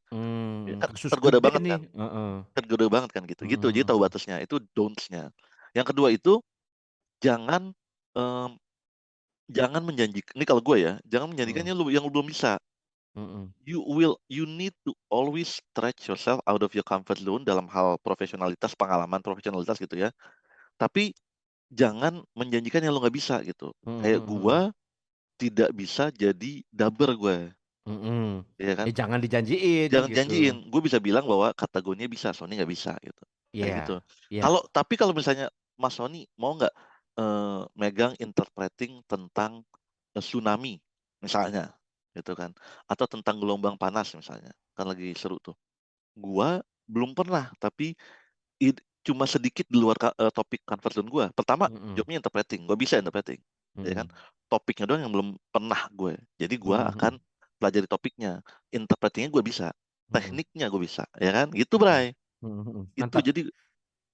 A: Ya
B: mhm.
A: kan
B: Kasus
A: tergoda
B: gede
A: banget
B: nih.
A: kan?
B: Heeh.
A: Tergoda banget kan gitu.
B: Mhm,
A: Gitu. Jadi
B: mhm,
A: tahu
B: mhm.
A: batasnya. Itu don'ts-nya. Yang kedua itu jangan mmm, jangan menjanjikan ini kalau gue ya, jangan menjanjikan
B: Mhm,
A: yang lu belum bisa.
B: mhm,
A: You need to always stretch yourself out of your comfort zone dalam hal profesionalitas, pengalaman profesionalitas gitu ya. Tapi jangan menjanjikan yang lu nggak bisa gitu.
B: mhm,
A: Kayak
B: mhm, mhm,
A: gua tidak bisa jadi dubber gue,
B: mhm.
A: ya kan.
B: Ya jangan dijanjiin
A: Jangan
B: gitu.
A: janjiin, gue bisa bilang bahwa kata gue bisa, Sony nggak bisa gitu, kayak gitu.
B: Iya, iya,
A: Tapi kalau misalnya Mas Sony mau nggak, megang interpreting tentang, tsunami misalnya, gitu kan, atau tentang gelombang panas misalnya, kan lagi seru tuh. Gua belum pernah, tapi cuma sedikit di luar topik comfort zone gua. Pertama,
B: mhm,
A: jobnya interpreting, gue bisa interpreting, ya kan.
B: mhm,
A: Topiknya doang yang belum pernah gue. Jadi gue
B: mhm,
A: akan
B: mhm,
A: pelajari topiknya, interpretingnya gue bisa,
B: mhm,
A: tekniknya gue bisa, ya kan. Gitu,
B: mhm,
A: Bray.
B: mhm, mhm,
A: Itu
B: mantap,
A: jadi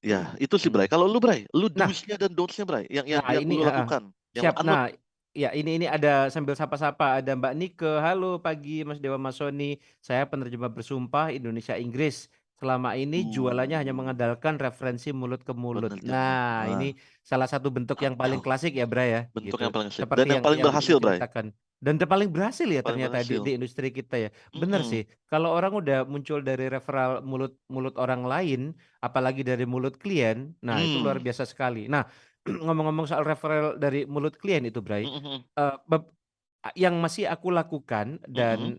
A: ya itu sih, Bray.
B: mhm.
A: Kalau lu, Bray, lu
B: Nah
A: do's-nya dan don'ts-nya, Bray, yang
B: nah
A: yang
B: ini
A: lu
B: heeh,
A: lakukan, yang lu
B: siap.
A: anut.
B: Nah, ya ini ada sambil sapa-sapa, ada Mbak Nike, "Halo pagi Mas Dewa, Mas Sony, saya penerjemah bersumpah Indonesia Inggris. Selama ini jualannya hanya
A: Uh,
B: mengandalkan referensi mulut ke mulut."
A: penerjemah.
B: Nah, ini salah satu bentuk yang paling klasik ya, Bray, ya,
A: Bentuk
B: gitu.
A: yang paling sip dan
B: Seperti
A: yang
B: yang
A: paling
B: yang
A: berhasil, Bray,
B: diceritakan dan paling berhasil ya
A: paling
B: ternyata di
A: berhasil.
B: industri kita ya. Bener
A: Mhm,
B: sih, kalau orang udah muncul dari referral mulut mulut orang lain, apalagi dari mulut klien, nah itu luar
A: mmm,
B: biasa sekali. Nah, ngomong-ngomong soal referral dari mulut klien itu, Bray,
A: mhm, mhm,
B: eee, beb yang masih aku lakukan
A: mhm,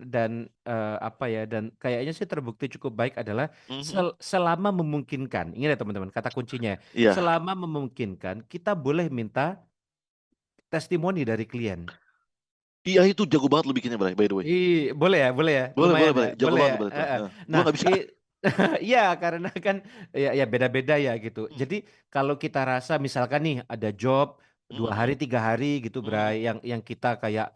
B: apa ya, dan kayaknya sih terbukti cukup baik adalah
A: mhm.
B: selama memungkinkan, ingat ya teman-teman kata kuncinya,
A: Iya.
B: selama memungkinkan kita boleh minta testimoni dari klien.
A: Iya, itu jago banget lu bikinnya, Bray, by the way.
B: Boleh ya,
A: Boleh, boleh,
B: lumayan ya,
A: Bray, jago
B: boleh
A: banget
B: ya,
A: lu, Bray, itu,
B: heeh.
A: heeh. Gua
B: Nah,
A: nggak bisa.
B: iya karena kan ya beda-beda ya gitu.
A: Mhm,
B: Jadi kalau kita rasa misalkan nih ada job 2 hari,
A: mhm,
B: 3 hari gitu
A: mhm,
B: Bray, yang kita kayak,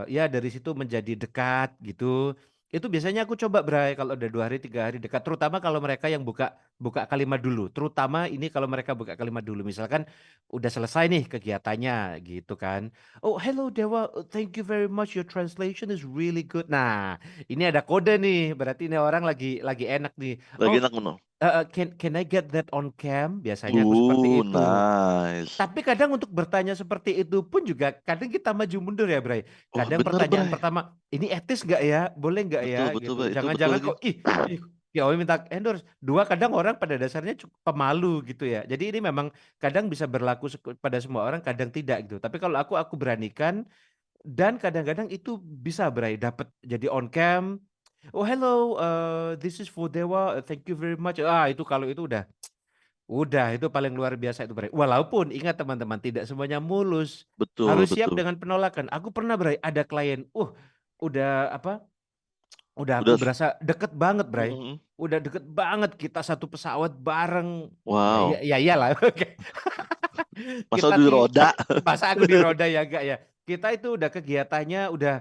B: ya dari situ menjadi dekat gitu. Itu biasanya aku coba Bray kalau udah 2 hari, 3 hari dekat, terutama kalau mereka yang buka buka kalimat dulu. Terutama ini kalau mereka buka kalimat dulu. Misalkan udah selesai nih kegiatannya gitu kan. "Oh, hello Dewa, thank you very much, your translation is really good." Nah, ini ada kode nih, berarti ini orang lagi enak nih.
A: lagi
B: "Oh,
A: enak menu.
B: can I get that on cam?" Biasanya aku seperti itu.
A: Nice.
B: Tapi kadang untuk bertanya seperti itu pun juga kadang kita maju mundur ya, Bray.
A: Wah,
B: Kadang
A: bener,
B: pertanyaan
A: Bray.
B: pertama, "Ini etis nggak ya? Boleh nggak ya?"
A: Betul, betul,
B: Gitu.
A: Bray, itu betul
B: Jangan-jangan
A: lagi.
B: kok, ih, ya Allah minta endorse. 2 kadang orang pada dasarnya pemalu gitu ya. Jadi ini memang kadang bisa berlaku pada semua orang, kadang tidak gitu. Tapi kalau aku beranikan dan kadang-kadang itu bisa Bray, dapat jadi on cam, "Oh hello, this is for Dewa, thank you very much." Ah, itu kalau itu udah itu paling luar biasa itu Bray. Walaupun ingat teman-teman tidak semuanya mulus,
A: Betul,
B: harus siap
A: betul.
B: dengan penolakan. Aku pernah Bray, ada klien, udah apa, udah aku
A: Udah
B: berasa deket banget
A: mhm,
B: Bray,
A: mhm.
B: udah deket banget, kita satu pesawat bareng,
A: Wow,
B: ya iyalah, oke.
A: masa
B: Kita
A: udah di roda?
B: masa aku di roda ya enggak ya. Kita itu udah kegiatannya udah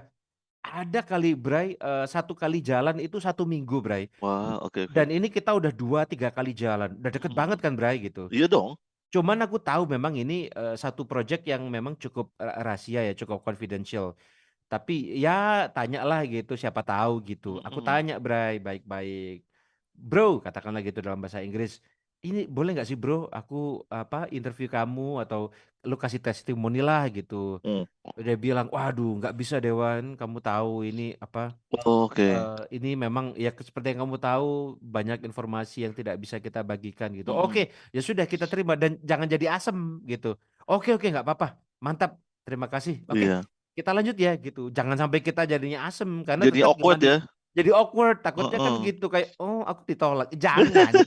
B: ada kali Bray, 1 kali jalan itu 1 minggu Bray,
A: Wah, oke, oke.
B: dan ini kita udah 2 3 kali jalan, udah deket
A: Mhm,
B: banget
A: mhm.
B: kan Bray gitu.
A: Iya dong.
B: Cuman aku tahu memang ini, satu project yang memang cukup rahasia ya, cukup confidential. Tapi ya tanyalah gitu, siapa tahu gitu.
A: Mhm,
B: Aku
A: mhm.
B: tanya Bray, baik-baik, "Bro," katakanlah gitu dalam bahasa Inggris, "Ini boleh nggak sih Bro, aku apa, interview kamu atau lu kasih testimoni lah," gitu.
A: Mmm,
B: Dia bilang, "Waduh nggak bisa Dewan, kamu tahu ini apa,
A: oke.
B: ini memang ya seperti yang kamu tahu banyak informasi yang tidak bisa kita bagikan," gitu.
A: Mhm,
B: "Oke, ya sudah kita terima dan jangan jadi asem," gitu. "Oke oke nggak apa-apa, mantap, terima kasih. Oke,
A: iya.
B: kita lanjut ya," gitu. Jangan sampai kita jadinya asem karena
A: Jadi
B: tetap
A: awkward
B: dengan
A: ya?
B: jadi awkward, takutnya kan
A: Heeh.
B: gitu kayak, "Oh aku ditolak."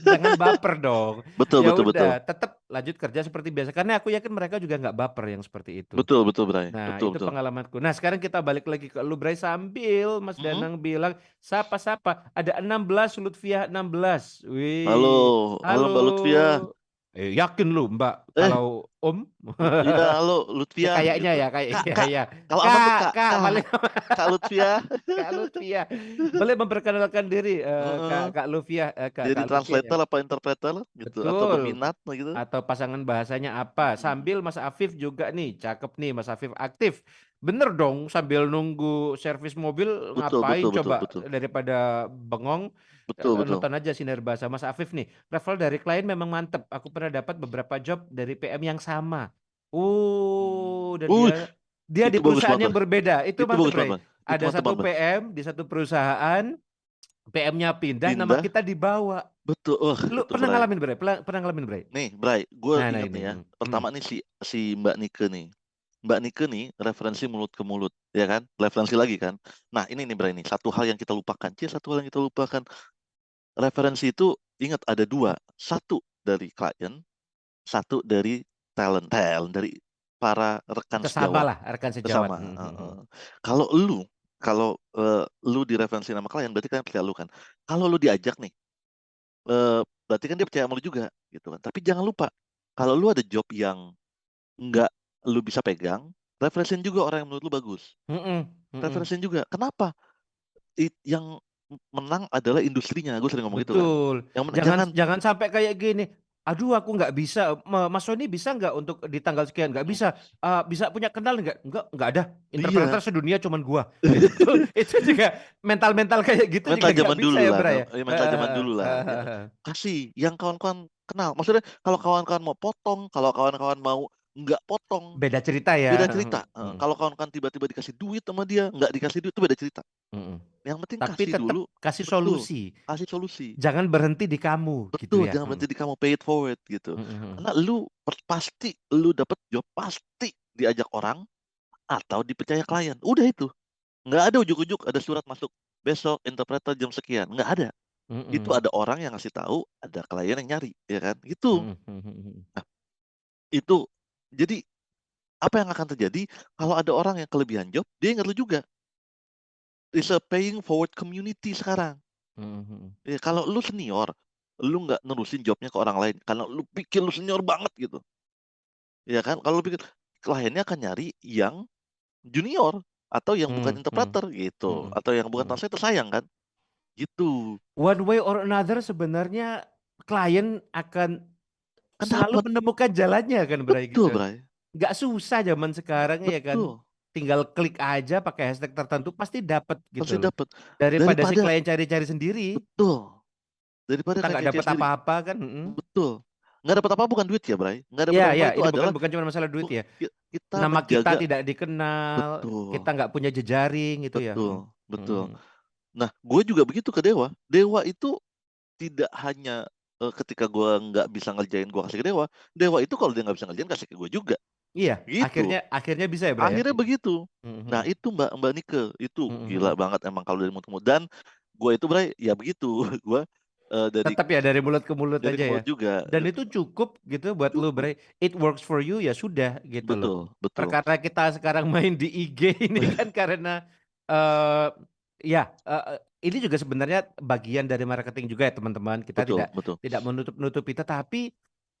B: Jangan baper dong.
A: Betul,
B: Ya
A: betul, betul.
B: udah, tetap lanjut kerja seperti biasa karena aku yakin mereka juga nggak baper yang seperti itu.
A: Betul, betul, Bray,
B: Nah,
A: betul,
B: itu
A: betul.
B: pengalamanku. Nah, sekarang kita balik lagi ke lu, Bray, sambil Mas
A: Mhm.
B: Danang bilang, "Sapa-sapa, ada 16, Lutfiah 16."
A: Halo,
B: Wih,
A: halo
B: halo.
A: Mbak Lutfia.
B: Yakin lu, Mbak,
A: Eh,
B: kalau Om?
A: iya, halo
B: Ya
A: Lutfia
B: kayaknya
A: gitu.
B: ya, kayak
A: Kak,
B: iya
A: Kak,
B: iya.
A: kalau aman tuh
B: Kak
A: Kak,
B: Kak, paling
A: Kak Lutfia.
B: Kak Lutfiah. Boleh memperkenalkan diri,
A: Heeh.
B: Kak Lutfiah,
A: Jadi
B: Kak Lutfiah ya?
A: translator apa interpreter gitu atau
B: Betul.
A: peminat gitu.
B: Atau pasangan bahasanya apa.
A: Mhm.
B: Sambil Mas Afif juga nih, cakep nih Mas Afif aktif. Bener dong sambil nunggu servis mobil
A: Betul, betul,
B: ngapain
A: betul,
B: coba
A: betul.
B: daripada bengong,
A: Betul, betul.
B: nonton aja Sinar Bahasa. Mas Afif nih, level dari klien memang mantep. Aku pernah dapat beberapa job dari PM yang sama. Dan
A: Uh,
B: dia di
A: itu bagus
B: perusahaan
A: banget,
B: yang
A: Bray.
B: berbeda. Itu
A: Itu
B: mantep,
A: bagus banget,
B: Bray.
A: Bray. Itu
B: Ada
A: mantep
B: satu
A: banget, Bray.
B: PM di satu perusahaan, PM-nya pindah, nama
A: Pindah,
B: kita dibawa.
A: betul.
B: Lu
A: Itu,
B: pernah
A: Bray.
B: ngalamin, Bray? Pernah ngalamin, Bray?
A: Nih, Bray, gue
B: Nah
A: inget
B: ini.
A: nih ya. Pertama nih si Mbak Nike nih. Mbak Nike nih referensi mulut ke mulut, ya kan? Referensi lagi kan. Nah, ini nih Bray nih, satu hal yang kita lupakan. Satu hal yang kita lupakan. Referensi itu ingat ada dua. Satu dari klien, satu dari talent dari para rekan
B: Sesama
A: sejawat
B: lah, rekan sejawat.
A: bersama. Kalau lu direferensi nama klien, berarti kan percaya lu kan. Kalau lu diajak nih, berarti kan dia percaya sama lu juga, gitu kan. Tapi jangan lupa, kalau lu ada job yang nggak lu bisa pegang, referensiin juga orang yang menurut lu bagus. Referensiin juga. Kenapa? Yang menang adalah industrinya. Gue sering ngomong gitu kan.
B: Betul. Jangan sampai kayak gini. Aduh, aku nggak bisa. Mas Sony bisa nggak untuk di tanggal sekian? Nggak bisa. Bisa punya kenal nggak? Nggak ada. Interpreter
A: Iya,
B: sedunia cuman gua. Itu juga mental kayak gitu juga
A: mental
B: nggak
A: zaman
B: bisa
A: dulu
B: ya,
A: lah,
B: Bray ya.
A: mental zaman dulu lah, gitu. Kasih yang kawan-kawan kenal. Maksudnya kalau kawan-kawan mau potong, kalau kawan-kawan mau nggak potong,
B: Beda cerita ya.
A: beda cerita. Kalau kawan-kawan tiba-tiba dikasih duit sama dia, nggak dikasih duit itu beda cerita. Yang penting
B: Tapi
A: kasih
B: tetap
A: dulu,
B: kasih
A: betul,
B: solusi.
A: kasih solusi.
B: Jangan berhenti di kamu gitu
A: Betul,
B: ya.
A: jangan berhenti di kamu, pay it forward gitu. Karena pasti lu dapet job, pasti diajak orang atau dipercaya klien. Udah itu. Nggak ada ujuk-ujuk ada surat masuk besok interpreter jam sekian. Nggak ada. Itu ada orang yang ngasih tahu, ada klien yang nyari, ya kan? Gitu. Nah, itu. Jadi apa yang akan terjadi kalau ada orang yang kelebihan job, dia ingat lu juga. It's a paying forward community sekarang. Ya, kalau lu senior, lu nggak nerusin jobnya ke orang lain karena lu pikir lu senior banget gitu. Ya kan? Kalau lu pikir kliennya akan nyari yang junior atau yang bukan interpreter gitu, atau yang bukan translator, sayang kan? Gitu.
B: One way or another sebenarnya klien akan
A: Kan
B: selalu
A: dapat.
B: menemukan jalannya kan, Bray,
A: Betul,
B: gitu.
A: Bray.
B: Nggak susah zaman sekarang ya kan.
A: Betul.
B: Tinggal klik aja pakai hashtag tertentu pasti dapat gitu
A: Pasti
B: loh.
A: dapat.
B: Daripada si
A: Daripada
B: klien cari-cari sendiri,
A: betul. Daripada
B: kita
A: kayak
B: nggak
A: ngechat
B: dapat
A: sendiri.
B: apa-apa kan.
A: Betul. Nggak dapat apa bukan duit ya, Bray. Nggak dapat
B: Ya,
A: apa
B: ya,
A: itu
B: ini bukan
A: adalah
B: bukan cuma masalah duit ya.
A: kita
B: Nama kita
A: menjaga.
B: tidak dikenal,
A: Betul.
B: kita nggak punya jejaring gitu ya.
A: Betul. Betul. Nah, gue juga begitu ke Dewa. Dewa itu tidak hanya ketika gue nggak bisa ngerjain gue kasih ke Dewa. Dewa itu kalau dia nggak bisa ngerjain kasih ke gue juga.
B: Iya,
A: Gitu.
B: akhirnya bisa ya, Bray ya.
A: Akhirnya begitu. Nah itu Mbak Nike itu gila banget emang kalau dari mulut ke mulut. Dan gue itu Bray ya begitu. Gue dari
B: Tetap ya dari mulut ke mulut aja ya.
A: mulut juga.
B: Dan itu cukup gitu buat lu,
A: Cukup.
B: Bray. It works for you ya sudah gitu loh.
A: Betul.
B: Perkara kita sekarang main di IG ini kan karena eh ya ini juga sebenarnya bagian dari marketing juga ya teman-teman. Kita
A: Betul.
B: tidak menutup-nutupi, tetapi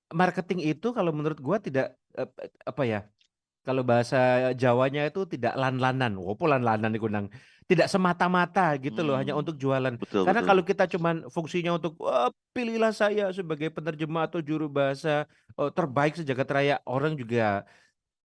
B: marketing itu kalau menurut gua tidak apa ya? Kalau bahasa Jawanya itu tidak lan-lanan. Wopo lan-lanan iku nang. Tidak semata-mata gitu loh hanya untuk jualan. Karena
A: Betul.
B: kalau kita cuman fungsinya untuk "Wah, pilihlah saya sebagai penerjemah atau juru bahasa terbaik sejagat raya", orang juga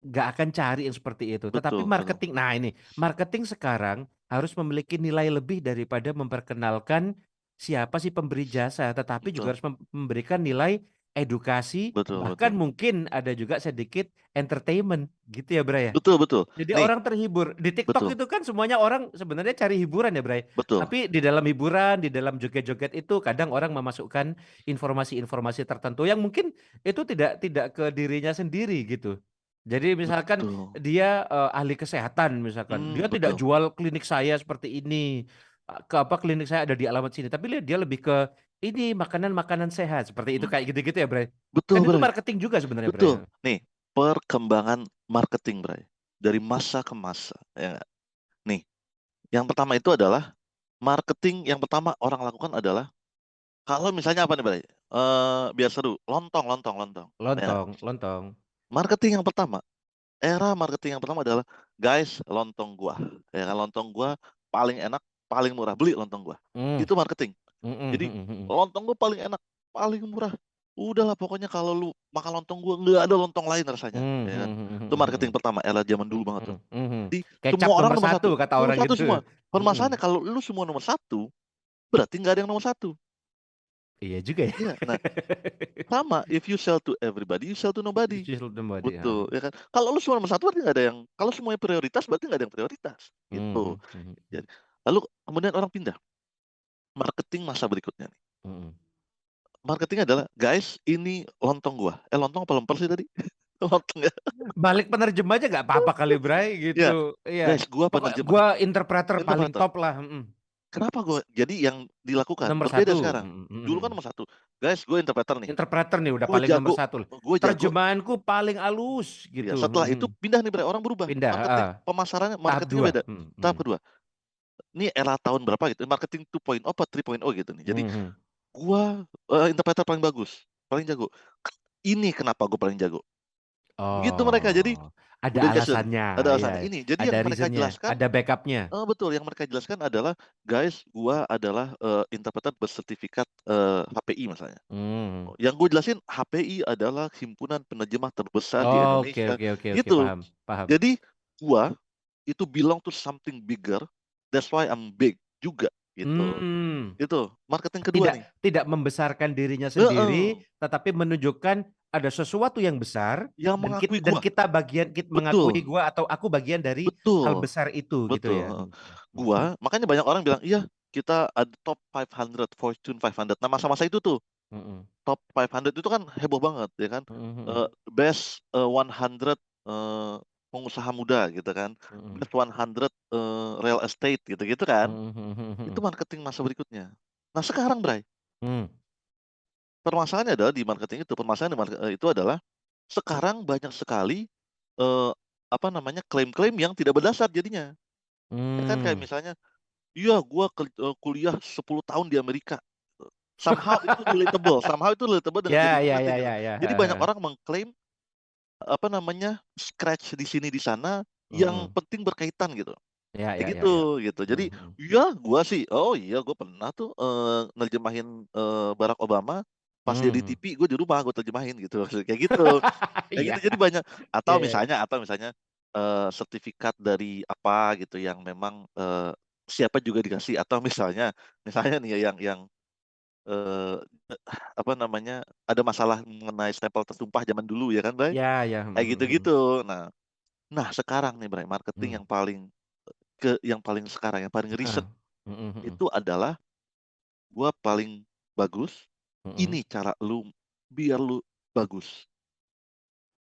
B: nggak akan cari yang seperti itu. Tetapi
A: Betul.
B: marketing, nah ini, marketing sekarang harus memiliki nilai lebih daripada memperkenalkan siapa sih pemberi jasa, tetapi juga
A: Betul.
B: harus memberikan nilai edukasi, bahkan
A: Betul.
B: mungkin ada juga sedikit entertainment gitu ya, Bray ya.
A: Betul.
B: Jadi
A: Nih,
B: orang terhibur. Di TikTok
A: betul.
B: itu kan semuanya orang sebenarnya cari hiburan ya, Bray.
A: Betul.
B: Tapi di dalam hiburan, di dalam joget-joget itu kadang orang memasukkan informasi-informasi tertentu yang mungkin itu tidak ke dirinya sendiri gitu. Jadi misalkan
A: Betul.
B: dia ahli kesehatan misalkan, dia tidak
A: Betul.
B: jual klinik saya seperti ini. Klinik saya ada di alamat sini, tapi dia lebih ke ini makanan-makanan sehat seperti itu kayak gitu-gitu ya, Bray.
A: Betul,
B: Kan itu
A: Bray.
B: marketing juga sebenarnya, Bray.
A: Betul. Nih, perkembangan marketing, Bray. Dari masa ke masa. Ya nggak? Nih, yang pertama itu adalah marketing yang pertama orang lakukan adalah kalau misalnya apa nih, Bray? Biar seru, lontong. Ya nggak?
B: Lontong.
A: Marketing yang pertama, era marketing yang pertama adalah guys, lontong gua. Ya kan, lontong gua paling enak, paling murah. Beli lontong gua.
B: Hmm.
A: Itu marketing. Jadi lontong gua paling enak, paling murah. Udahlah pokoknya kalau lu makan lontong gua nggak ada lontong lain rasanya. Ya kan? Itu marketing pertama, era zaman dulu banget tuh. Jadi
B: Kecap
A: semua orang
B: nomor
A: nomor
B: satu
A: satu.
B: kata
A: Nomor
B: orang
A: satu
B: gitu.
A: semua. Permasalahannya kalau lu semua nomor satu, berarti nggak ada yang nomor satu.
B: Iya juga ya.
A: Iya, nah sama, if you sell to everybody, you sell to nobody.
B: Digital nomad ya.
A: Betul, ya kan. Kalau lu cuma nomor satu berarti nggak ada yang, kalau semuanya prioritas berarti nggak ada yang prioritas, gitu.
B: Mhm, mhm,
A: Jadi lalu kemudian orang pindah, marketing masa berikutnya nih.
B: mhm.
A: Marketing adalah, "Guys, ini lontong gua." Lontong apa lemper sih tadi? Lontong ya?
B: Balik penerjemah aja nggak apa-apa kali, Bray,
A: Iya,
B: gitu. Iya,
A: "Guys, gua
B: pokok
A: penerjemah."
B: gua interpreter paling
A: Interpreter.
B: top lah, mhm.
A: Kenapa gua jadi yang dilakukan
B: Nomor
A: berbeda
B: satu,
A: sekarang.
B: mhm, mhm,
A: Dulu kan
B: mhm.
A: nomor satu, "Guys, gue interpreter nih,
B: Interpreter nih udah
A: gue
B: paling nomor
A: jago,
B: satu.
A: gue jago."
B: Terjemahanku paling halus
A: Iya,
B: gitu,
A: setelah itu
B: mhm.
A: pindah nih Bre, orang berubah,
B: Pindah,
A: marketing
B: heeh.
A: pemasarannya,
B: Tahap
A: marketingnya
B: 2,
A: beda. Tahap
B: mhm.
A: kedua, ini era tahun berapa gitu, marketing 2.0 apa 3.0 gitu nih. Jadi
B: Mhm.
A: gua, interpreter paling bagus, paling jago. Ini kenapa gue paling jago. Begitu mereka, jadi
B: Oh, ada
A: udah dikasih
B: alasannya,
A: ada
B: iya,
A: alasannya ini. Jadi
B: ada
A: yang mereka
B: reason-nya,
A: jelaskan
B: ada backup-nya.
A: betul, yang mereka jelaskan adalah, "Guys, gua adalah, interpreter bersertifikat, HPI," misalnya.
B: Mmm.
A: Yang gue jelasin, HPI adalah himpunan penerjemah terbesar di
B: Oke,
A: Indonesia,
B: oke, oke, oke,
A: gitu.
B: paham, paham.
A: Jadi gua itu belong to something bigger, that's why I'm big juga, gitu.
B: Mmm.
A: Itu marketing kedua
B: Tidak
A: nih.
B: tidak membesarkan dirinya
A: Heeh,
B: sendiri, tetapi menunjukkan ada sesuatu yang besar
A: yang
B: dan
A: mengakui
B: dan
A: gua.
B: kita bagian mengakui
A: Betul,
B: gua atau aku bagian dari hal
A: betul,
B: besar itu gitu
A: betul,
B: ya?
A: heeh.
B: Mhm, mhm,
A: Gua makanya banyak orang bilang, "Iya, kita ada top 500, Fortune 500." Nah, masa-masa itu tuh,
B: mhm,
A: top 500 itu kan heboh banget ya kan,
B: mhm, mhm,
A: best, 100, pengusaha muda gitu kan,
B: mhm,
A: best 100, real estate gitu-gitu kan.
B: mhm, mhm,
A: Itu
B: mhm,
A: marketing masa berikutnya. Nah sekarang Bray,
B: mmm,
A: permasalahannya adalah di marketing itu, permasalahan itu adalah sekarang banyak sekali, eee, apa namanya, klaim-klaim yang tidak berdasar jadinya. Ya kan kayak
B: mmm.
A: misalnya, "Iya gua kuliah 10 tahun di Amerika." Somehow itu relatable dengan
B: Ya,
A: diri
B: ya,
A: masing-masing
B: ya,
A: gitu.
B: ya, ya,
A: Jadi
B: heeh,
A: banyak
B: heeh.
A: orang mengklaim, apa namanya, scratch di sini di sana, yang
B: Mhm.
A: penting berkaitan gitu.
B: Ya, ya,
A: Kayak
B: ya, ya.
A: gitu, gitu.
B: Mhm,
A: Jadi,
B: mhm.
A: "Iya gua sih, oh iya gua pernah tuh, nerjemahin, Barack Obama, pas dia di
B: Mhm.
A: TV gua di rumah gua terjemahin," gitu, maksudnya kayak gitu. Kayak
B: Iya.
A: gitu, jadi banyak
B: Ya,
A: atau
B: ya, ya.
A: misalnya, sertifikat dari apa gitu yang memang, siapa juga dikasih, atau misalnya nih ya yang, eee, apa namanya, ada masalah mengenai stempel tertumpah zaman dulu ya kan, Bray,
B: Ya, ya,
A: kayak
B: mhm, mhm.
A: gitu-gitu. Nah sekarang nih, Bray, marketing
B: Mmm,
A: yang paling sekarang, yang paling recent
B: sekarang. Mhm, mhm,
A: itu adalah gua paling bagus,
B: mhm.
A: ini cara lu biar lu bagus.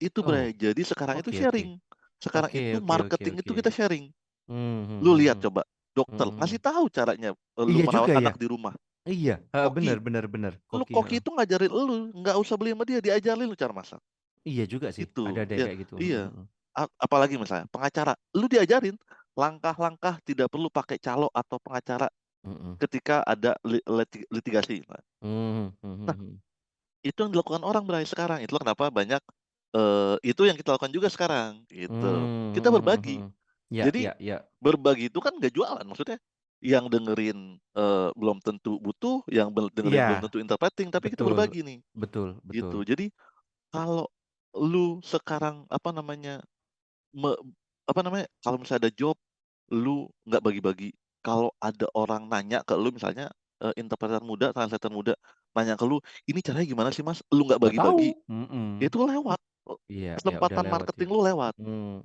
A: Itu,
B: Oh,
A: Bray. Jadi sekarang itu
B: oke, oke.
A: sharing. Sekarang
B: Oke,
A: itu
B: oke, oke,
A: marketing itu
B: oke.
A: kita sharing.
B: Mmm,
A: Lu
B: mhm,
A: lihat
B: mhm.
A: coba, dokter
B: Mhm, mhm.
A: ngasih tahu caranya, lu
B: Iya
A: merawat
B: juga ya?
A: anak di rumah.
B: Iya, heeh, bener,
A: Koki,
B: bener, bener. Koki,
A: koki
B: heeh.
A: itu ngajarin lu, nggak usah beli sama dia, diajarin lu cara masak.
B: Iya juga sih,
A: Gitu,
B: ada
A: ya,
B: kayak gitu, mhm,
A: iya.
B: mhm.
A: Apalagi misalnya pengacara, lu diajarin langkah-langkah tidak perlu pakai calo atau pengacara
B: Mhm.
A: ketika ada litigasi.
B: Mmm, mhm,
A: Nah,
B: mhm.
A: itu yang dilakukan orang, Bray, sekarang. Itulah kenapa banyak, itu yang kita lakukan juga sekarang, gitu.
B: Mmm,
A: Kita
B: mhm, mhm,
A: berbagi.
B: mhm. Ya,
A: Jadi,
B: ya, ya.
A: berbagi itu kan nggak jualan, maksudnya yang dengerin, belum tentu butuh, yang dengerin belum
B: Iya,
A: tentu interpreting, tapi kita
B: betul,
A: berbagi nih,
B: betul, betul.
A: gitu. Jadi, kalau lu sekarang, apa namanya, me apa namanya, kalau misalnya ada job, lu nggak bagi-bagi. Kalau ada orang nanya ke lu misalnya, interpreter muda, translator muda, nanya ke lu, "Ini caranya gimana sih Mas?" Lu nggak
B: Nggak tahu,
A: bagi-bagi,
B: mhm.
A: itu lewat,
B: Iya, ya udah
A: kesempatan
B: lewat ya.
A: marketing lu lewat,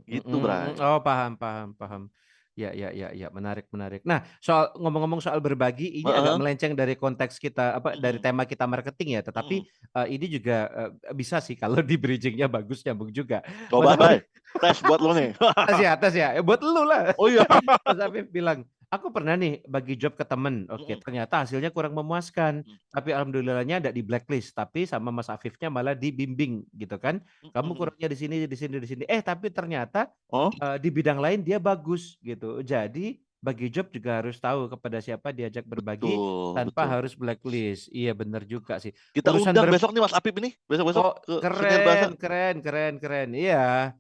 A: gitu,
B: Mhm, mhm.
A: Bray.
B: Oh, paham, paham, paham. Ya, ya, ya, ya, menarik, menarik. Nah, ngomong-ngomong soal berbagi, ini agak
A: Heeh,
B: melenceng dari konteks kita, apa, dari
A: mhm,
B: tema kita marketing ya, tetapi,
A: mhm.
B: ini juga, bisa sih kalau di bridging-nya bagus, nyambung juga. Mas
A: Coba,
B: Afif
A: Bray, tes buat lu nih.
B: tes ya, buat lu lah.
A: Oh iya.
B: Mas Afif bilang, "Aku pernah nih bagi job ke temen, oke,
A: Mhm,
B: ternyata hasilnya kurang memuaskan,
A: mhm,
B: tapi alhamdulillahnya nggak di blacklist, tapi sama Mas Afifnya malah dibimbing," gitu kan.
A: mhm,
B: "Kamu
A: mhm.
B: kurangnya di sini di sini di sini." Tapi ternyata,
A: Oh,
B: di bidang lain dia bagus gitu. Jadi bagi job juga harus tahu kepada siapa diajak berbagi
A: betul,
B: tanpa
A: betul.
B: harus blacklist. Iya bener juga sih.
A: Kita
B: Urusan
A: undang besok nih Mas Apip ini, besok-besok
B: Oh,
A: ke Senior Bahasa.
B: keren, keren, keren, keren. Iya,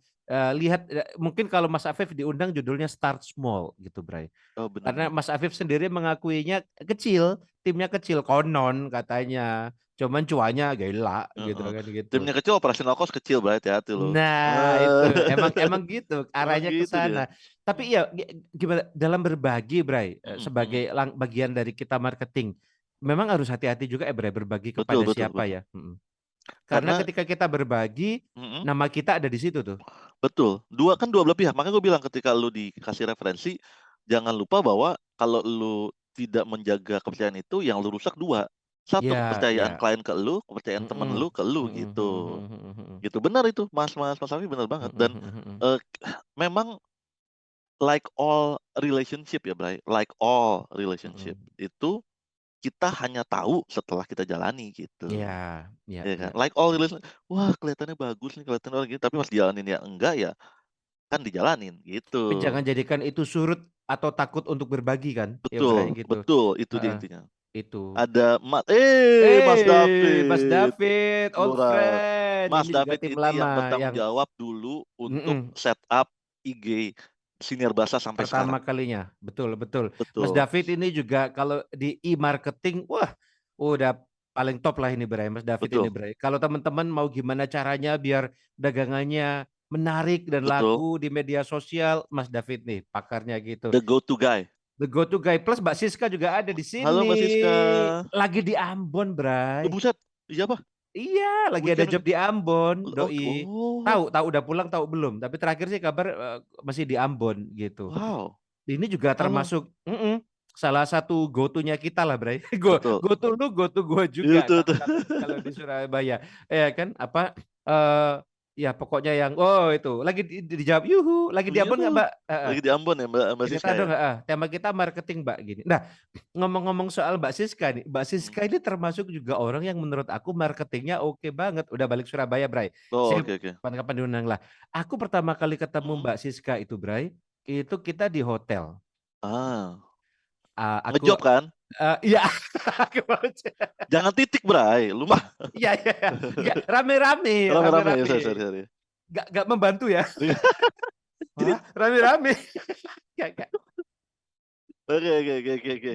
B: lihat, mungkin kalau Mas Afif diundang judulnya Start Small gitu, Bray.
A: Oh, bener,
B: Karena
A: bener.
B: Mas Afif sendiri mengakuinya kecil, timnya kecil, konon katanya. Cuman cuannya gila gitu
A: Heeh.
B: kan gitu.
A: Timnya kecil, operasional cost kecil, Bray, hati-hati lu.
B: Nah itu, emang emang gitu
A: Emang
B: arahnya ke
A: gitu dia.
B: sana. Tapi
A: Mhm,
B: ya gimana dalam berbagi, Bray,
A: mhm,
B: sebagai
A: mhm.
B: bagian dari kita marketing, memang harus hati-hati juga ya Bray, berbagi
A: Betul
B: kepada
A: betul
B: siapa
A: betul.
B: ya. Karena
A: Karena
B: ketika kita berbagi,
A: mhm,
B: nama kita ada di situ tuh.
A: betul. Dua belah pihak. Makanya gue bilang ketika lu dikasih referensi, jangan lupa bahwa kalau lu tidak menjaga kepercayaan itu, yang lu rusak 2. Satu,
B: Iya,
A: kepercayaan
B: iya.
A: klien ke lu, kepercayaan temen
B: Mhm,
A: lu ke lu,
B: mhm
A: gitu.
B: mhm mhm mhm.
A: Gitu, benar itu, Mas Raffi benar banget.
B: Mhm
A: Dan,
B: mhm mhm.
A: eee, memang like all relationship ya, Bray, like all relationship,
B: Mhm.
A: itu kita hanya tahu setelah kita jalani,
B: Iya,
A: gitu.
B: iya
A: Ya
B: iya.
A: kan? Like all relationship, wah kelihatannya bagus nih, kelihatannya lagi tapi pas dijalanin ya enggak ya, kan dijalanin,
B: Tapi
A: gitu.
B: jangan jadikan itu surut atau takut untuk berbagi kan, ya Bray,
A: Betul
B: gitu.
A: betul, itu dia
B: Heeh,
A: intinya.
B: itu.
A: Ada Mas
B: Mas
A: David.
B: David, old
A: Murad.
B: friend,
A: Mas
B: ini juga
A: David
B: tim
A: ini yang
B: lama
A: bertanggung
B: yang
A: jawab dulu untuk
B: mhm,
A: setup IG Siniar Basah sampai sekarang.
B: pertama kalinya, betul betul. Mas
A: Betul.
B: David ini juga kalau di e-marketing, wah udah paling top lah ini Bray, Mas David ini
A: Betul
B: Bray. Kalau teman-teman mau gimana caranya biar dagangannya menarik dan
A: betul.
B: laku di media sosial, Mas David nih pakarnya gitu.
A: The go to guy.
B: The go to guy plus Mbak Siska juga ada di
A: Halo
B: sini.
A: Mbak Siska.
B: Lagi di Ambon, Bray.
A: Buset, iya Pak,
B: Iya, lagi ada
A: weekend
B: job di Ambon,
A: oke,
B: doi.
A: oh,
B: Tahu udah pulang tahu belum? Tapi terakhir sih kabar masih di Ambon gitu.
A: wow.
B: Ini juga
A: Halo,
B: termasuk salah satu go to-nya kita lah, Bray. Go
A: betul.
B: go to lu, go to gua
A: Iya,
B: juga
A: betul
B: kalau
A: betul.
B: kalau kalau di Surabaya. Ya kan apa ya pokoknya yang oh itu lagi dijawab yuhu, lagi di
A: Iya
B: Ambon nggak,
A: tuh,
B: Mbak? Heeh.
A: lagi di Ambon ya Mbak
B: Cerita
A: Siska
B: dong,
A: ya?
B: tema kita marketing, Mbak, gini. Nah, ngomong-ngomong soal Mbak Siska nih, Mbak
A: Mhm.
B: Siska ini termasuk juga orang yang menurut aku marketingnya oke banget. Udah balik Surabaya, Bray.
A: Oh,
B: Sip,
A: oke oke.
B: kapan-kapan diundang lah. Aku pertama kali ketemu
A: Mhm.
B: Mbak Siska itu, Bray, itu kita di hotel.
A: Ah,
B: Aku
A: ngejob kan?
B: iya, aku mau
A: Jangan titik Bray, lu mah
B: iya iya, iya. Enggak, rame-rame,
A: rame-rame ya,
B: rame-rame.
A: sorry.
B: Enggak membantu ya.
A: Jadi
B: Hah? Rame-rame. Enggak.
A: oke.